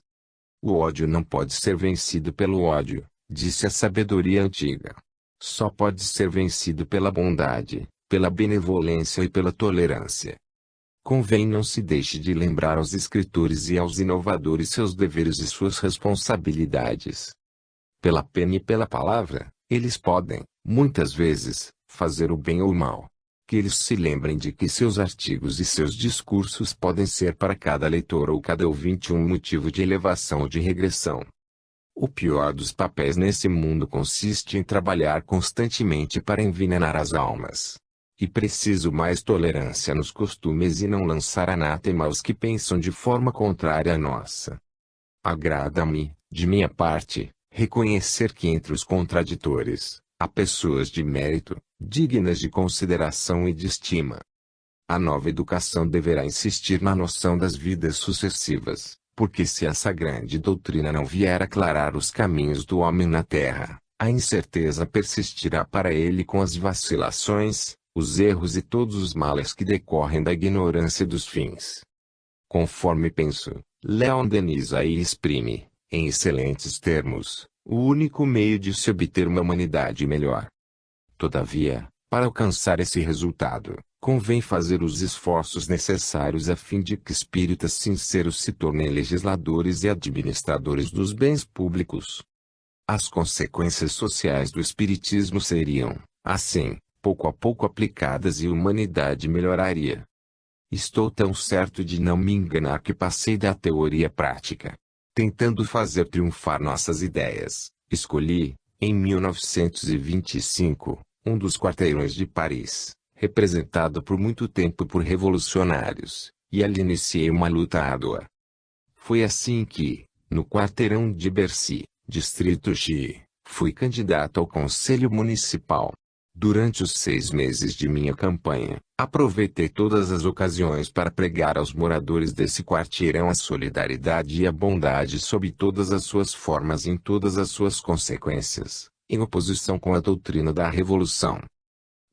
O ódio não pode ser vencido pelo ódio, disse a sabedoria antiga. Só pode ser vencido pela bondade, pela benevolência e pela tolerância. Convém não se deixe de lembrar aos escritores e aos inovadores seus deveres e suas responsabilidades. Pela pena e pela palavra, eles podem, muitas vezes, fazer o bem ou o mal. Que eles se lembrem de que seus artigos e seus discursos podem ser para cada leitor ou cada ouvinte um motivo de elevação ou de regressão. O pior dos papéis nesse mundo consiste em trabalhar constantemente para envenenar as almas. E preciso mais tolerância nos costumes e não lançar anátema aos que pensam de forma contrária à nossa. Agrada-me, de minha parte, reconhecer que entre os contraditores, há pessoas de mérito, dignas de consideração e de estima. A nova educação deverá insistir na noção das vidas sucessivas, porque se essa grande doutrina não vier aclarar os caminhos do homem na terra, a incerteza persistirá para ele com as vacilações, os erros e todos os males que decorrem da ignorância dos fins. Conforme penso, Leon Denis aí exprime, em excelentes termos, o único meio de se obter uma humanidade melhor. Todavia, para alcançar esse resultado, convém fazer os esforços necessários a fim de que espíritas sinceros se tornem legisladores e administradores dos bens públicos. As consequências sociais do espiritismo seriam, assim, pouco a pouco aplicadas e a humanidade melhoraria. Estou tão certo de não me enganar que passei da teoria à prática. Tentando fazer triunfar nossas ideias, escolhi, em 1925, um dos quarteirões de Paris, representado por muito tempo por revolucionários, e ali iniciei uma luta árdua. Foi assim que, no quarteirão de Bercy, distrito X, fui candidato ao Conselho Municipal. Durante os 6 meses de minha campanha, aproveitei todas as ocasiões para pregar aos moradores desse quarteirão a solidariedade e a bondade sob todas as suas formas e em todas as suas consequências, em oposição com a doutrina da Revolução.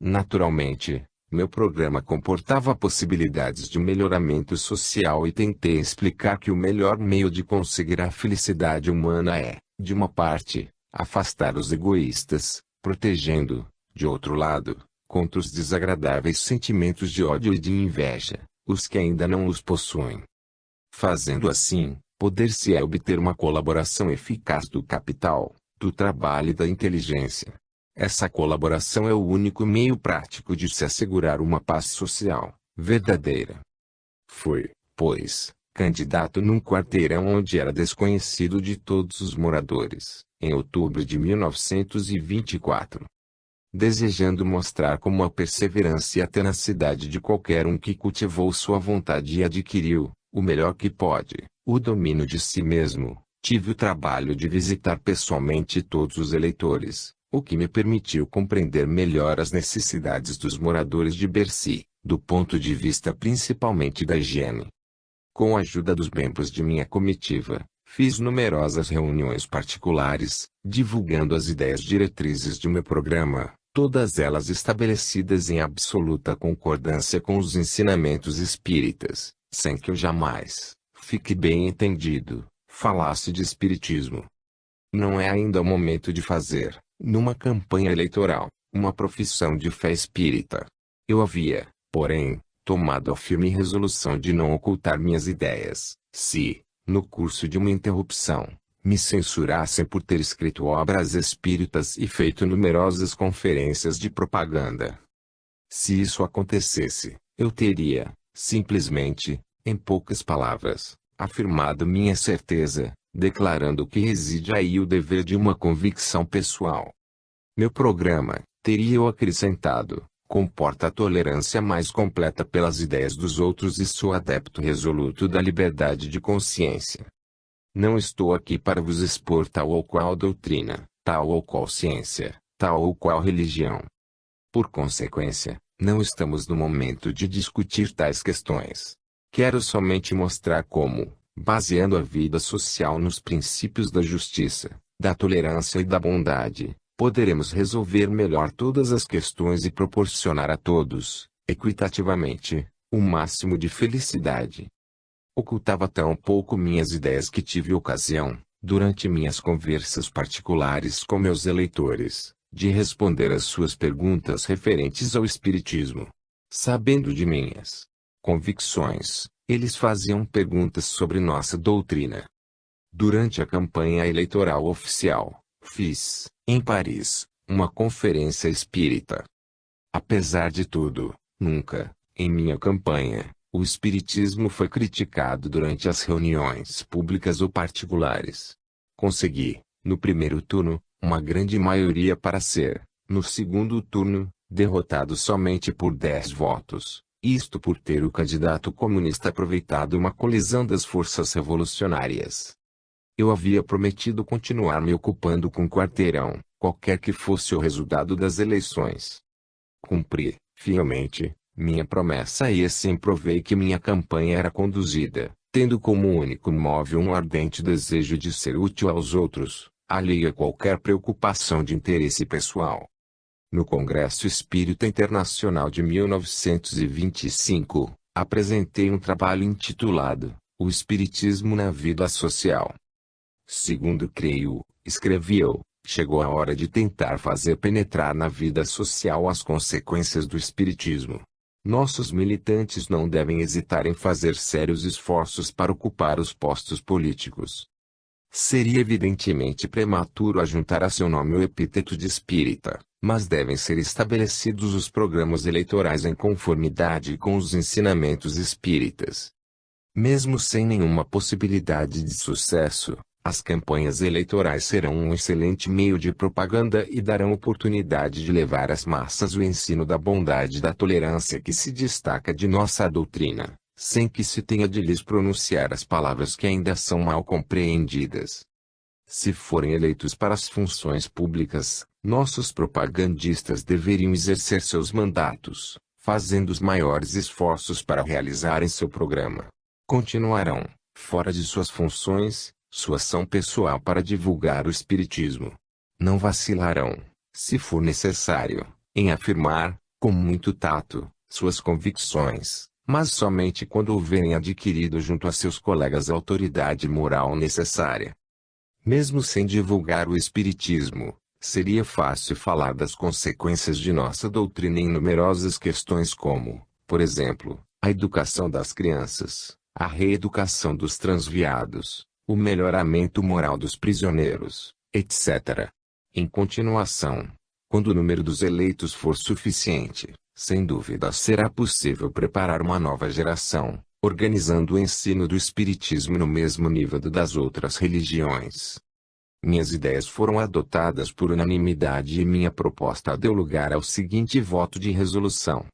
Naturalmente, meu programa comportava possibilidades de melhoramento social e tentei explicar que o melhor meio de conseguir a felicidade humana é, de uma parte, afastar os egoístas, protegendo, de outro lado, contra os desagradáveis sentimentos de ódio e de inveja, os que ainda não os possuem. Fazendo assim, poder-se-á obter uma colaboração eficaz do capital, do trabalho e da inteligência. Essa colaboração é o único meio prático de se assegurar uma paz social, verdadeira. Fui, pois, candidato num quarteirão onde era desconhecido de todos os moradores, em outubro de 1924. Desejando mostrar como a perseverança e a tenacidade de qualquer um que cultivou sua vontade e adquiriu, o melhor que pode, o domínio de si mesmo, tive o trabalho de visitar pessoalmente todos os eleitores, o que me permitiu compreender melhor as necessidades dos moradores de Bercy, do ponto de vista principalmente da higiene. Com a ajuda dos membros de minha comitiva, fiz numerosas reuniões particulares, divulgando as ideias diretrizes de meu programa, todas elas estabelecidas em absoluta concordância com os ensinamentos espíritas, sem que eu jamais, fique bem entendido, falasse de espiritismo. Não é ainda o momento de fazer, numa campanha eleitoral, uma profissão de fé espírita. Eu havia, porém, tomado a firme resolução de não ocultar minhas ideias, se, no curso de uma interrupção, me censurassem por ter escrito obras espíritas e feito numerosas conferências de propaganda. Se isso acontecesse, eu teria, simplesmente, em poucas palavras, afirmado minha certeza, declarando que reside aí o dever de uma convicção pessoal. Meu programa, teria eu acrescentado, comporta a tolerância mais completa pelas ideias dos outros e sou adepto resoluto da liberdade de consciência. Não estou aqui para vos expor tal ou qual doutrina, tal ou qual ciência, tal ou qual religião. Por consequência, não estamos no momento de discutir tais questões. Quero somente mostrar como, baseando a vida social nos princípios da justiça, da tolerância e da bondade, poderemos resolver melhor todas as questões e proporcionar a todos, equitativamente, o máximo de felicidade. Ocultava tão pouco minhas ideias que tive ocasião, durante minhas conversas particulares com meus eleitores, de responder às suas perguntas referentes ao Espiritismo. Sabendo de minhas convicções, eles faziam perguntas sobre nossa doutrina. Durante a campanha eleitoral oficial, fiz, em Paris, uma conferência espírita. Apesar de tudo, nunca, em minha campanha, o Espiritismo foi criticado durante as reuniões públicas ou particulares. Consegui, no primeiro turno, uma grande maioria para ser, no segundo turno, derrotado somente por 10 votos, isto por ter o candidato comunista aproveitado uma colisão das forças revolucionárias. Eu havia prometido continuar me ocupando com o quarteirão, qualquer que fosse o resultado das eleições. Cumpri, fielmente, minha promessa e assim provei que minha campanha era conduzida, tendo como único móvel um ardente desejo de ser útil aos outros, alheio a qualquer preocupação de interesse pessoal. No Congresso Espírita Internacional de 1925, apresentei um trabalho intitulado O Espiritismo na Vida Social. Segundo creio, escrevi eu, chegou a hora de tentar fazer penetrar na vida social as consequências do Espiritismo. Nossos militantes não devem hesitar em fazer sérios esforços para ocupar os postos políticos. Seria evidentemente prematuro ajuntar a seu nome o epíteto de espírita, mas devem ser estabelecidos os programas eleitorais em conformidade com os ensinamentos espíritas. Mesmo sem nenhuma possibilidade de sucesso, as campanhas eleitorais serão um excelente meio de propaganda e darão oportunidade de levar às massas o ensino da bondade e da tolerância que se destaca de nossa doutrina, sem que se tenha de lhes pronunciar as palavras que ainda são mal compreendidas. Se forem eleitos para as funções públicas, nossos propagandistas deveriam exercer seus mandatos, fazendo os maiores esforços para realizarem seu programa. Continuarão, fora de suas funções, sua ação pessoal para divulgar o Espiritismo. Não vacilarão, se for necessário, em afirmar, com muito tato, suas convicções, mas somente quando houverem adquirido junto a seus colegas a autoridade moral necessária. Mesmo sem divulgar o Espiritismo, seria fácil falar das consequências de nossa doutrina em numerosas questões como, por exemplo, a educação das crianças, a reeducação dos transviados, o melhoramento moral dos prisioneiros, etc. Em continuação, quando o número dos eleitos for suficiente, sem dúvida será possível preparar uma nova geração, organizando o ensino do Espiritismo no mesmo nível do das outras religiões. Minhas ideias foram adotadas por unanimidade e minha proposta deu lugar ao seguinte voto de resolução.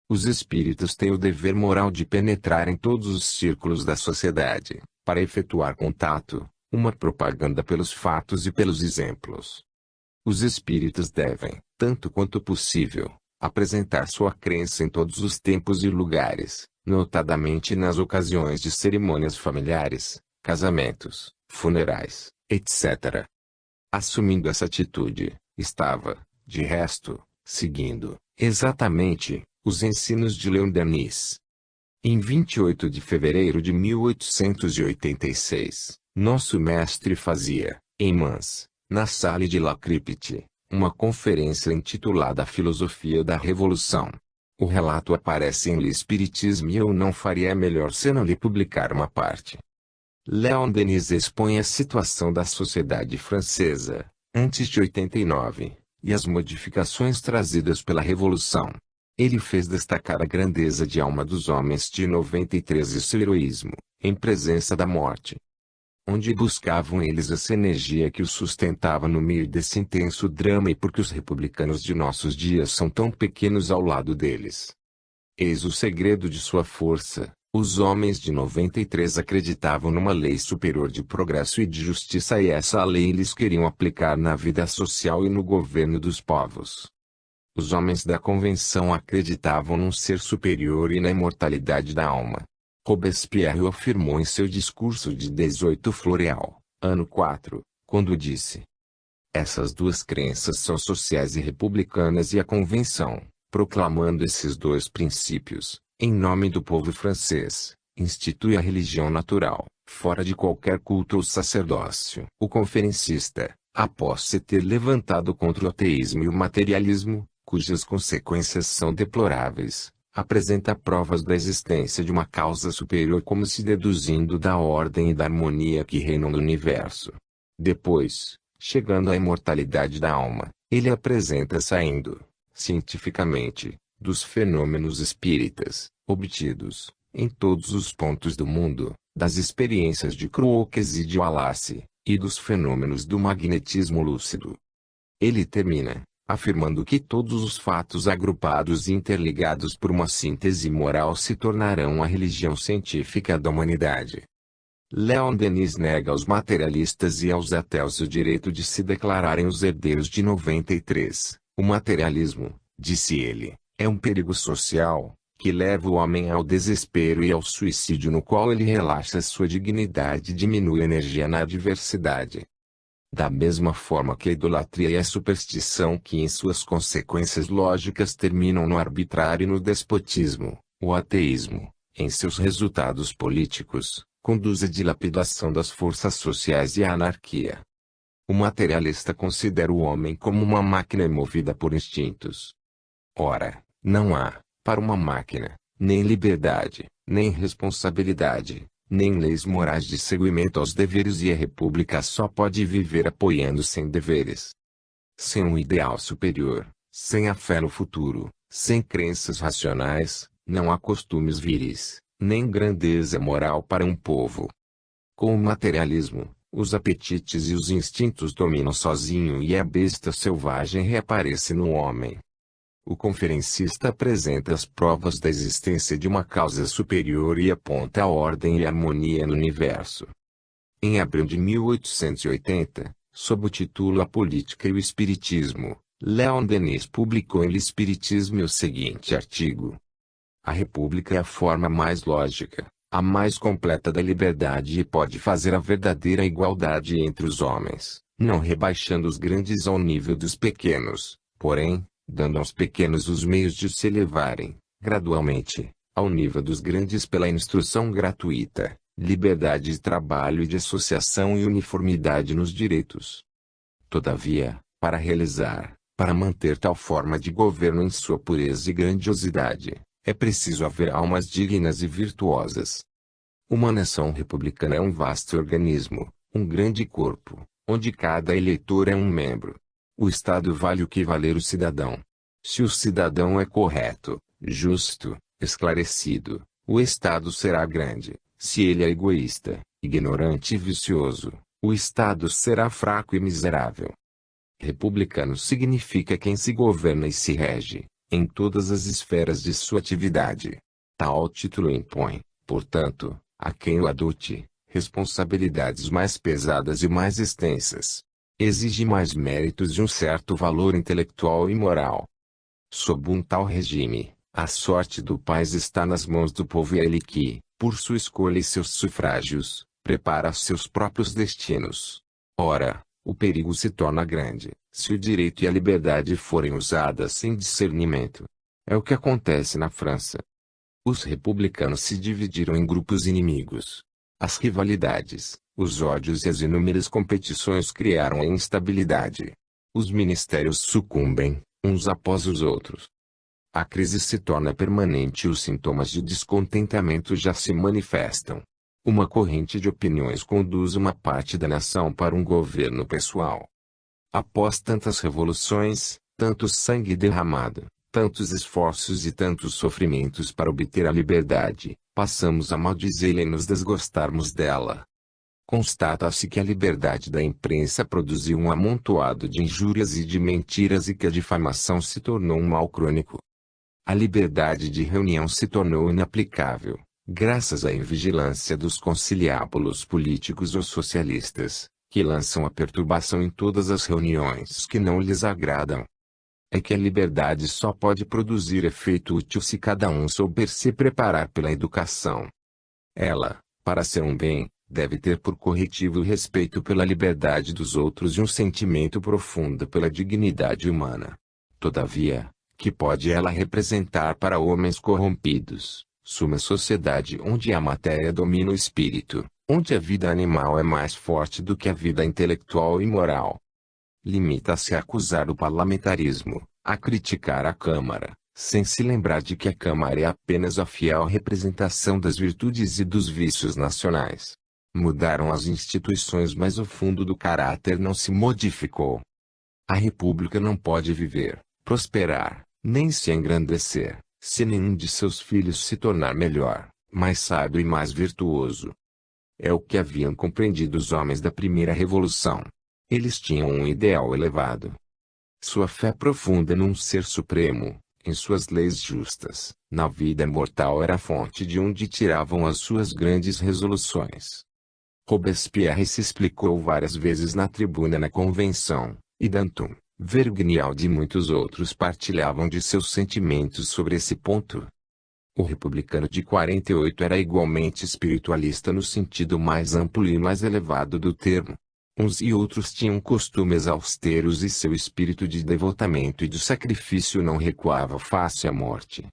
Os espíritas têm o dever moral de penetrar em todos os círculos da sociedade, para efetuar contato, uma propaganda pelos fatos e pelos exemplos. Os espíritas devem, tanto quanto possível, apresentar sua crença em todos os tempos e lugares, notadamente nas ocasiões de cerimônias familiares, casamentos, funerais, etc. Assumindo essa atitude, estava, de resto, seguindo, exatamente, os ensinos de Leon Denis. Em 28 de fevereiro de 1886, nosso mestre fazia, em Mans, na Salle de la Crypte, uma conferência intitulada A Filosofia da Revolução. O relato aparece em L'Espiritisme e eu não faria melhor senão lhe publicar uma parte. Leon Denis expõe a situação da sociedade francesa, antes de 89, e as modificações trazidas pela Revolução. Ele fez destacar a grandeza de alma dos homens de 93 e seu heroísmo, em presença da morte. Onde buscavam eles essa energia que os sustentava no meio desse intenso drama e porque os republicanos de nossos dias são tão pequenos ao lado deles. Eis o segredo de sua força, Os homens de 93 acreditavam numa lei superior de progresso e de justiça e essa lei eles queriam aplicar na vida social e no governo dos povos. Os homens da convenção acreditavam num ser superior e na imortalidade da alma. Robespierre o afirmou em seu discurso de 18 Floreal, ano 4, quando disse: essas duas crenças são sociais e republicanas e a convenção, proclamando esses dois princípios, em nome do povo francês, institui a religião natural, fora de qualquer culto ou sacerdócio. O conferencista, após se ter levantado contra o ateísmo e o materialismo, cujas consequências são deploráveis, apresenta provas da existência de uma causa superior como se deduzindo da ordem e da harmonia que reinam no universo. Depois, chegando à imortalidade da alma, ele apresenta saindo, cientificamente, dos fenômenos espíritas, obtidos, em todos os pontos do mundo, das experiências de Crookes e de Wallace, e dos fenômenos do magnetismo lúcido. Ele termina, afirmando que todos os fatos agrupados e interligados por uma síntese moral se tornarão a religião científica da humanidade. Leon Denis nega aos materialistas e aos ateus o direito de se declararem os herdeiros de 93. O materialismo, disse ele, é um perigo social, que leva o homem ao desespero e ao suicídio no qual ele relaxa sua dignidade e diminui a energia na adversidade. Da mesma forma que a idolatria e a superstição que em suas consequências lógicas terminam no arbitrário e no despotismo, o ateísmo, em seus resultados políticos, conduz à dilapidação das forças sociais e à anarquia. O materialista considera o homem como uma máquina movida por instintos. Ora, não há, para uma máquina, nem liberdade, nem responsabilidade, nem leis morais de seguimento aos deveres e a república só pode viver apoiando-se em deveres. Sem um ideal superior, sem a fé no futuro, sem crenças racionais, não há costumes viris, nem grandeza moral para um povo. Com o materialismo, os apetites e os instintos dominam sozinho e a besta selvagem reaparece no homem. O conferencista apresenta as provas da existência de uma causa superior e aponta a ordem e a harmonia no universo. Em abril de 1880, sob o título A Política e o Espiritismo, Leon Denis publicou em L'Espiritisme o seguinte artigo: a república é a forma mais lógica, a mais completa da liberdade e pode fazer a verdadeira igualdade entre os homens, não rebaixando os grandes ao nível dos pequenos, porém, dando aos pequenos os meios de se elevarem, gradualmente, ao nível dos grandes pela instrução gratuita, liberdade de trabalho e de associação e uniformidade nos direitos. Todavia, para realizar, para manter tal forma de governo em sua pureza e grandiosidade, é preciso haver almas dignas e virtuosas. Uma nação republicana é um vasto organismo, um grande corpo, onde cada eleitor é um membro. O Estado vale o que valer o cidadão. Se o cidadão é correto, justo, esclarecido, o Estado será grande. Se ele é egoísta, ignorante e vicioso, o Estado será fraco e miserável. Republicano significa quem se governa e se rege, em todas as esferas de sua atividade. Tal título impõe, portanto, a quem o adote, responsabilidades mais pesadas e mais extensas. Exige mais méritos e um certo valor intelectual e moral. Sob um tal regime, a sorte do país está nas mãos do povo e é ele que, por sua escolha e seus sufrágios, prepara seus próprios destinos. Ora, o perigo se torna grande, se o direito e a liberdade forem usadas sem discernimento. É o que acontece na França. Os republicanos se dividiram em grupos inimigos. As rivalidades, os ódios e as inúmeras competições criaram a instabilidade. Os ministérios sucumbem, uns após os outros. A crise se torna permanente e os sintomas de descontentamento já se manifestam. Uma corrente de opiniões conduz uma parte da nação para um governo pessoal. Após tantas revoluções, tanto sangue derramado, tantos esforços e tantos sofrimentos para obter a liberdade, passamos a maldizê-la e nos desgostarmos dela. Constata-se que a liberdade da imprensa produziu um amontoado de injúrias e de mentiras e que a difamação se tornou um mal crônico. A liberdade de reunião se tornou inaplicável, graças à invigilância dos conciliábulos políticos ou socialistas, que lançam a perturbação em todas as reuniões que não lhes agradam. É que a liberdade só pode produzir efeito útil se cada um souber se preparar pela educação. Ela, para ser um bem, deve ter por corretivo o respeito pela liberdade dos outros e um sentimento profundo pela dignidade humana. Todavia, que pode ela representar para homens corrompidos, uma sociedade onde a matéria domina o espírito, onde a vida animal é mais forte do que a vida intelectual e moral? Limita-se a acusar o parlamentarismo, a criticar a Câmara, sem se lembrar de que a Câmara é apenas a fiel representação das virtudes e dos vícios nacionais. Mudaram as instituições, mas o fundo do caráter não se modificou. A República não pode viver, prosperar, nem se engrandecer, se nenhum de seus filhos se tornar melhor, mais sábio e mais virtuoso. É o que haviam compreendido os homens da primeira revolução. Eles tinham um ideal elevado. Sua fé profunda num ser supremo, em suas leis justas, na vida mortal era a fonte de onde tiravam as suas grandes resoluções. Robespierre se explicou várias vezes na tribuna na convenção, e Danton, Vergniaud e muitos outros partilhavam de seus sentimentos sobre esse ponto. O republicano de 48 era igualmente espiritualista no sentido mais amplo e mais elevado do termo. Uns e outros tinham costumes austeros e seu espírito de devotamento e de sacrifício não recuava face à morte.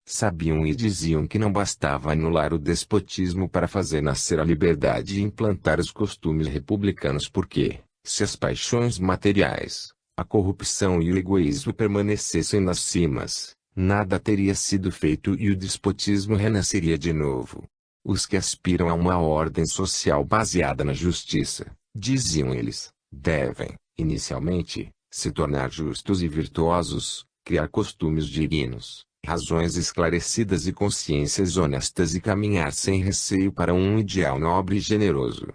Sabiam e diziam que não bastava anular o despotismo para fazer nascer a liberdade e implantar os costumes republicanos porque, se as paixões materiais, a corrupção e o egoísmo permanecessem nas cimas, nada teria sido feito e o despotismo renasceria de novo. Os que aspiram a uma ordem social baseada na justiça, diziam eles, devem, inicialmente, se tornar justos e virtuosos, criar costumes dignos, razões esclarecidas e consciências honestas e caminhar sem receio para um ideal nobre e generoso.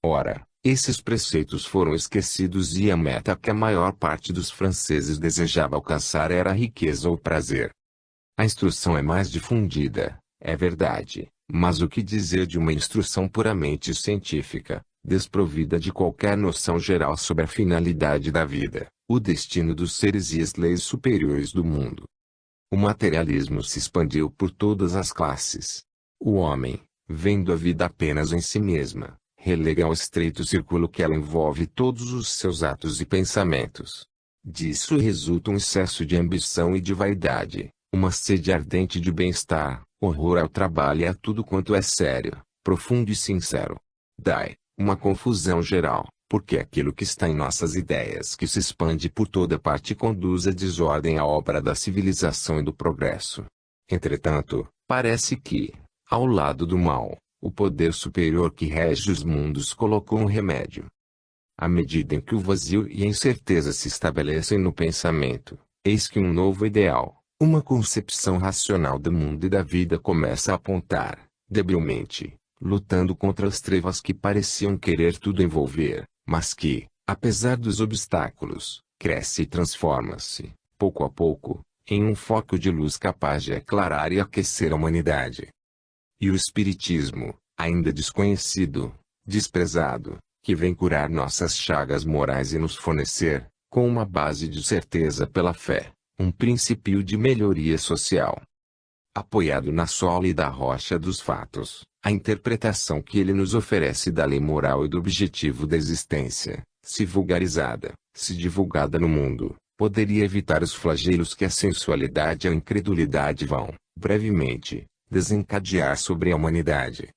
Ora, esses preceitos foram esquecidos e a meta que a maior parte dos franceses desejava alcançar era a riqueza ou prazer. A instrução é mais difundida, é verdade, mas o que dizer de uma instrução puramente científica, desprovida de qualquer noção geral sobre a finalidade da vida, o destino dos seres e as leis superiores do mundo? O materialismo se expandiu por todas as classes. O homem, vendo a vida apenas em si mesma, relega ao estreito círculo que ela envolve todos os seus atos e pensamentos. Disso resulta um excesso de ambição e de vaidade, uma sede ardente de bem-estar, horror ao trabalho e a tudo quanto é sério, profundo e sincero. Daí, uma confusão geral, porque aquilo que está em nossas ideias que se expande por toda parte conduz à desordem à obra da civilização e do progresso. Entretanto, parece que, ao lado do mal, o poder superior que rege os mundos colocou um remédio. À medida em que o vazio e a incerteza se estabelecem no pensamento, eis que um novo ideal, uma concepção racional do mundo e da vida começa a apontar, debilmente, lutando contra as trevas que pareciam querer tudo envolver, mas que, apesar dos obstáculos, cresce e transforma-se, pouco a pouco, em um foco de luz capaz de aclarar e aquecer a humanidade. E o Espiritismo, ainda desconhecido, desprezado, que vem curar nossas chagas morais e nos fornecer, com uma base de certeza pela fé, um princípio de melhoria social. Apoiado na sólida rocha dos fatos, a interpretação que ele nos oferece da lei moral e do objetivo da existência, se vulgarizada, se divulgada no mundo, poderia evitar os flagelos que a sensualidade e a incredulidade vão, brevemente, desencadear sobre a humanidade.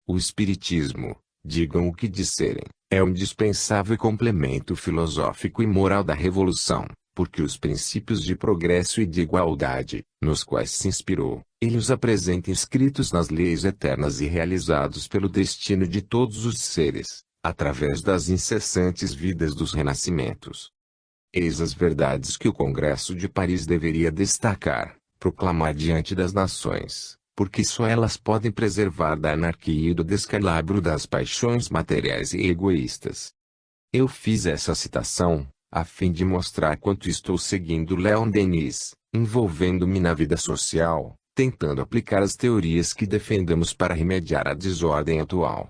O Espiritismo, digam o que disserem, é um indispensável complemento filosófico e moral da Revolução, porque os princípios de progresso e de igualdade, nos quais se inspirou, ele os apresenta inscritos nas leis eternas e realizados pelo destino de todos os seres, através das incessantes vidas dos renascimentos. Eis as verdades que o Congresso de Paris deveria destacar, proclamar diante das nações, porque só elas podem preservar da anarquia e do descalabro das paixões materiais e egoístas. Eu fiz essa citação, a fim de mostrar quanto estou seguindo Leon Denis, envolvendo-me na vida social, tentando aplicar as teorias que defendemos para remediar a desordem atual.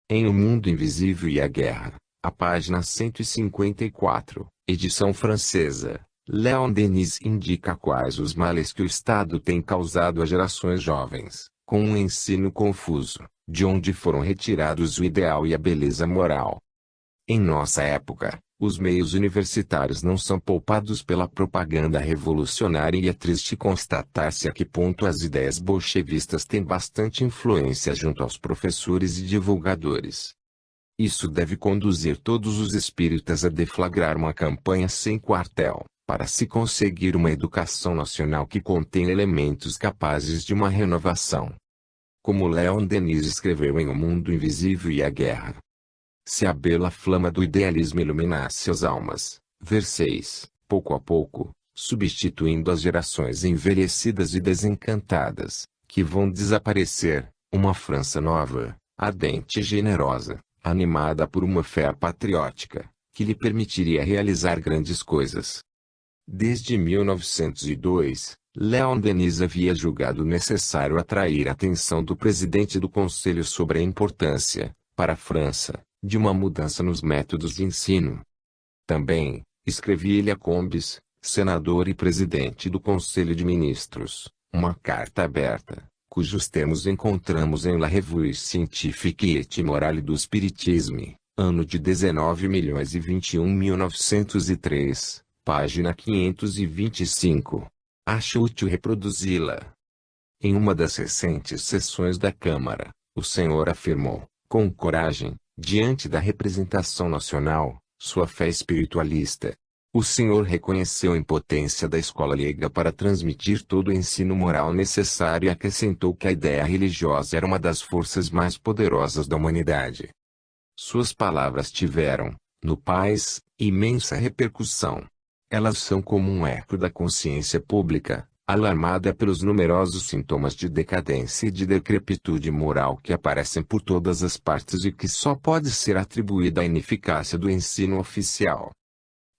Em O Mundo Invisível e a Guerra, a página 154, edição francesa, Léon Denis indica quais os males que o Estado tem causado a gerações jovens, com um ensino confuso, de onde foram retirados o ideal e a beleza moral. Em nossa época, os meios universitários não são poupados pela propaganda revolucionária e é triste constatar-se a que ponto as ideias bolchevistas têm bastante influência junto aos professores e divulgadores. Isso deve conduzir todos os espíritas a deflagrar uma campanha sem quartel, para se conseguir uma educação nacional que contém elementos capazes de uma renovação. Como Léon Denis escreveu em O Mundo Invisível e a Guerra. Se a bela flama do idealismo iluminasse as almas, ver-se-eis, pouco a pouco, substituindo as gerações envelhecidas e desencantadas, que vão desaparecer, uma França nova, ardente e generosa, animada por uma fé patriótica, que lhe permitiria realizar grandes coisas. Desde 1902, Léon Denis havia julgado necessário atrair a atenção do presidente do Conselho sobre a importância, para a França, de uma mudança nos métodos de ensino. Também, escrevia-lhe a Combes, senador e presidente do Conselho de Ministros, uma carta aberta, cujos termos encontramos em La Revue Scientifique et Morale du Spiritisme, ano de 1903, página 525. Acho útil reproduzi-la. Em uma das recentes sessões da Câmara, o senhor afirmou, com coragem, diante da representação nacional, sua fé espiritualista. O senhor reconheceu a impotência da escola leiga para transmitir todo o ensino moral necessário e acrescentou que a ideia religiosa era uma das forças mais poderosas da humanidade. Suas palavras tiveram, no país, imensa repercussão. Elas são como um eco da consciência pública, alarmada pelos numerosos sintomas de decadência e de decrepitude moral que aparecem por todas as partes e que só pode ser atribuída à ineficácia do ensino oficial.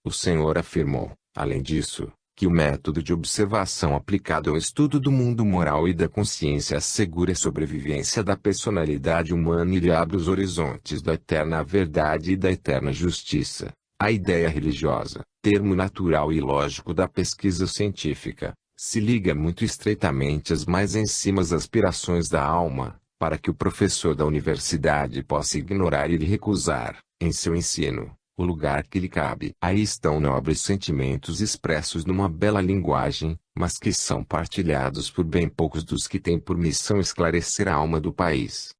O senhor afirmou, além disso, que o método de observação aplicado ao estudo do mundo moral e da consciência assegura a sobrevivência da personalidade humana e lhe abre os horizontes da eterna verdade e da eterna justiça. A ideia religiosa, termo natural e lógico da pesquisa científica, se liga muito estreitamente às mais ensimas aspirações da alma, para que o professor da universidade possa ignorar e lhe recusar, em seu ensino, o lugar que lhe cabe. Aí estão nobres sentimentos expressos numa bela linguagem, mas que são partilhados por bem poucos dos que têm por missão esclarecer a alma do país.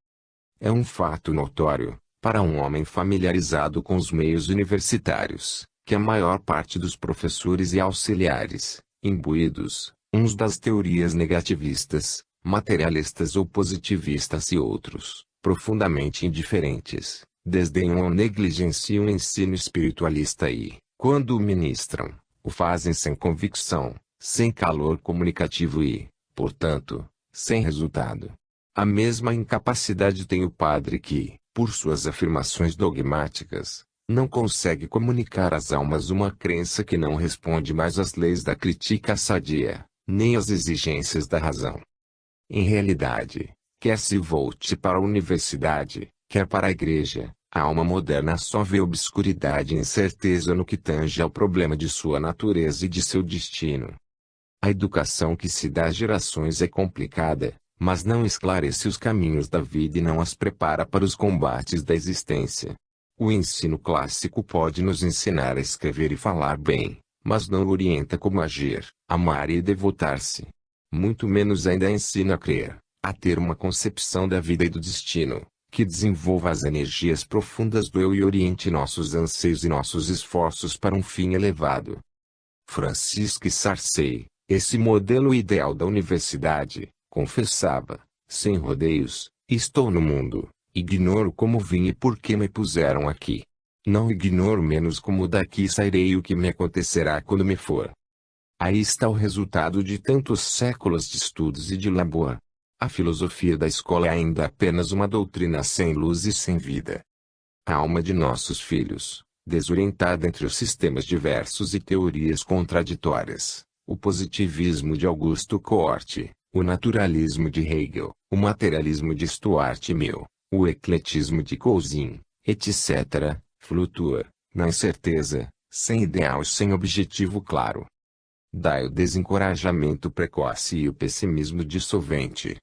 É um fato notório, para um homem familiarizado com os meios universitários, que a maior parte dos professores e auxiliares, imbuídos, uns das teorias negativistas, materialistas ou positivistas e outros, profundamente indiferentes, desdenham ou negligenciam o ensino espiritualista e, quando o ministram, o fazem sem convicção, sem calor comunicativo e, portanto, sem resultado. A mesma incapacidade tem o padre que, por suas afirmações dogmáticas, não consegue comunicar às almas uma crença que não responde mais às leis da crítica sadia, nem às exigências da razão. Em realidade, quer se volte para a universidade, quer para a igreja, a alma moderna só vê obscuridade e incerteza no que tange ao problema de sua natureza e de seu destino. A educação que se dá às gerações é complicada, mas não esclarece os caminhos da vida e não as prepara para os combates da existência. O ensino clássico pode nos ensinar a escrever e falar bem, mas não orienta como agir, amar e devotar-se. Muito menos ainda ensina a crer, a ter uma concepção da vida e do destino, que desenvolva as energias profundas do eu e oriente nossos anseios e nossos esforços para um fim elevado. Francisque Sarcey, esse modelo ideal da universidade, confessava, sem rodeios, estou no mundo, ignoro como vim e por que me puseram aqui. Não ignoro menos como daqui sairei e o que me acontecerá quando me for. Aí está o resultado de tantos séculos de estudos e de labor. A filosofia da escola é ainda apenas uma doutrina sem luz e sem vida. A alma de nossos filhos, desorientada entre os sistemas diversos e teorias contraditórias, o positivismo de Augusto Comte, o naturalismo de Hegel, o materialismo de Stuart Mill, o ecletismo de Cousin, etc., flutua, na incerteza, sem ideal e sem objetivo claro. Daí o desencorajamento precoce e o pessimismo dissolvente.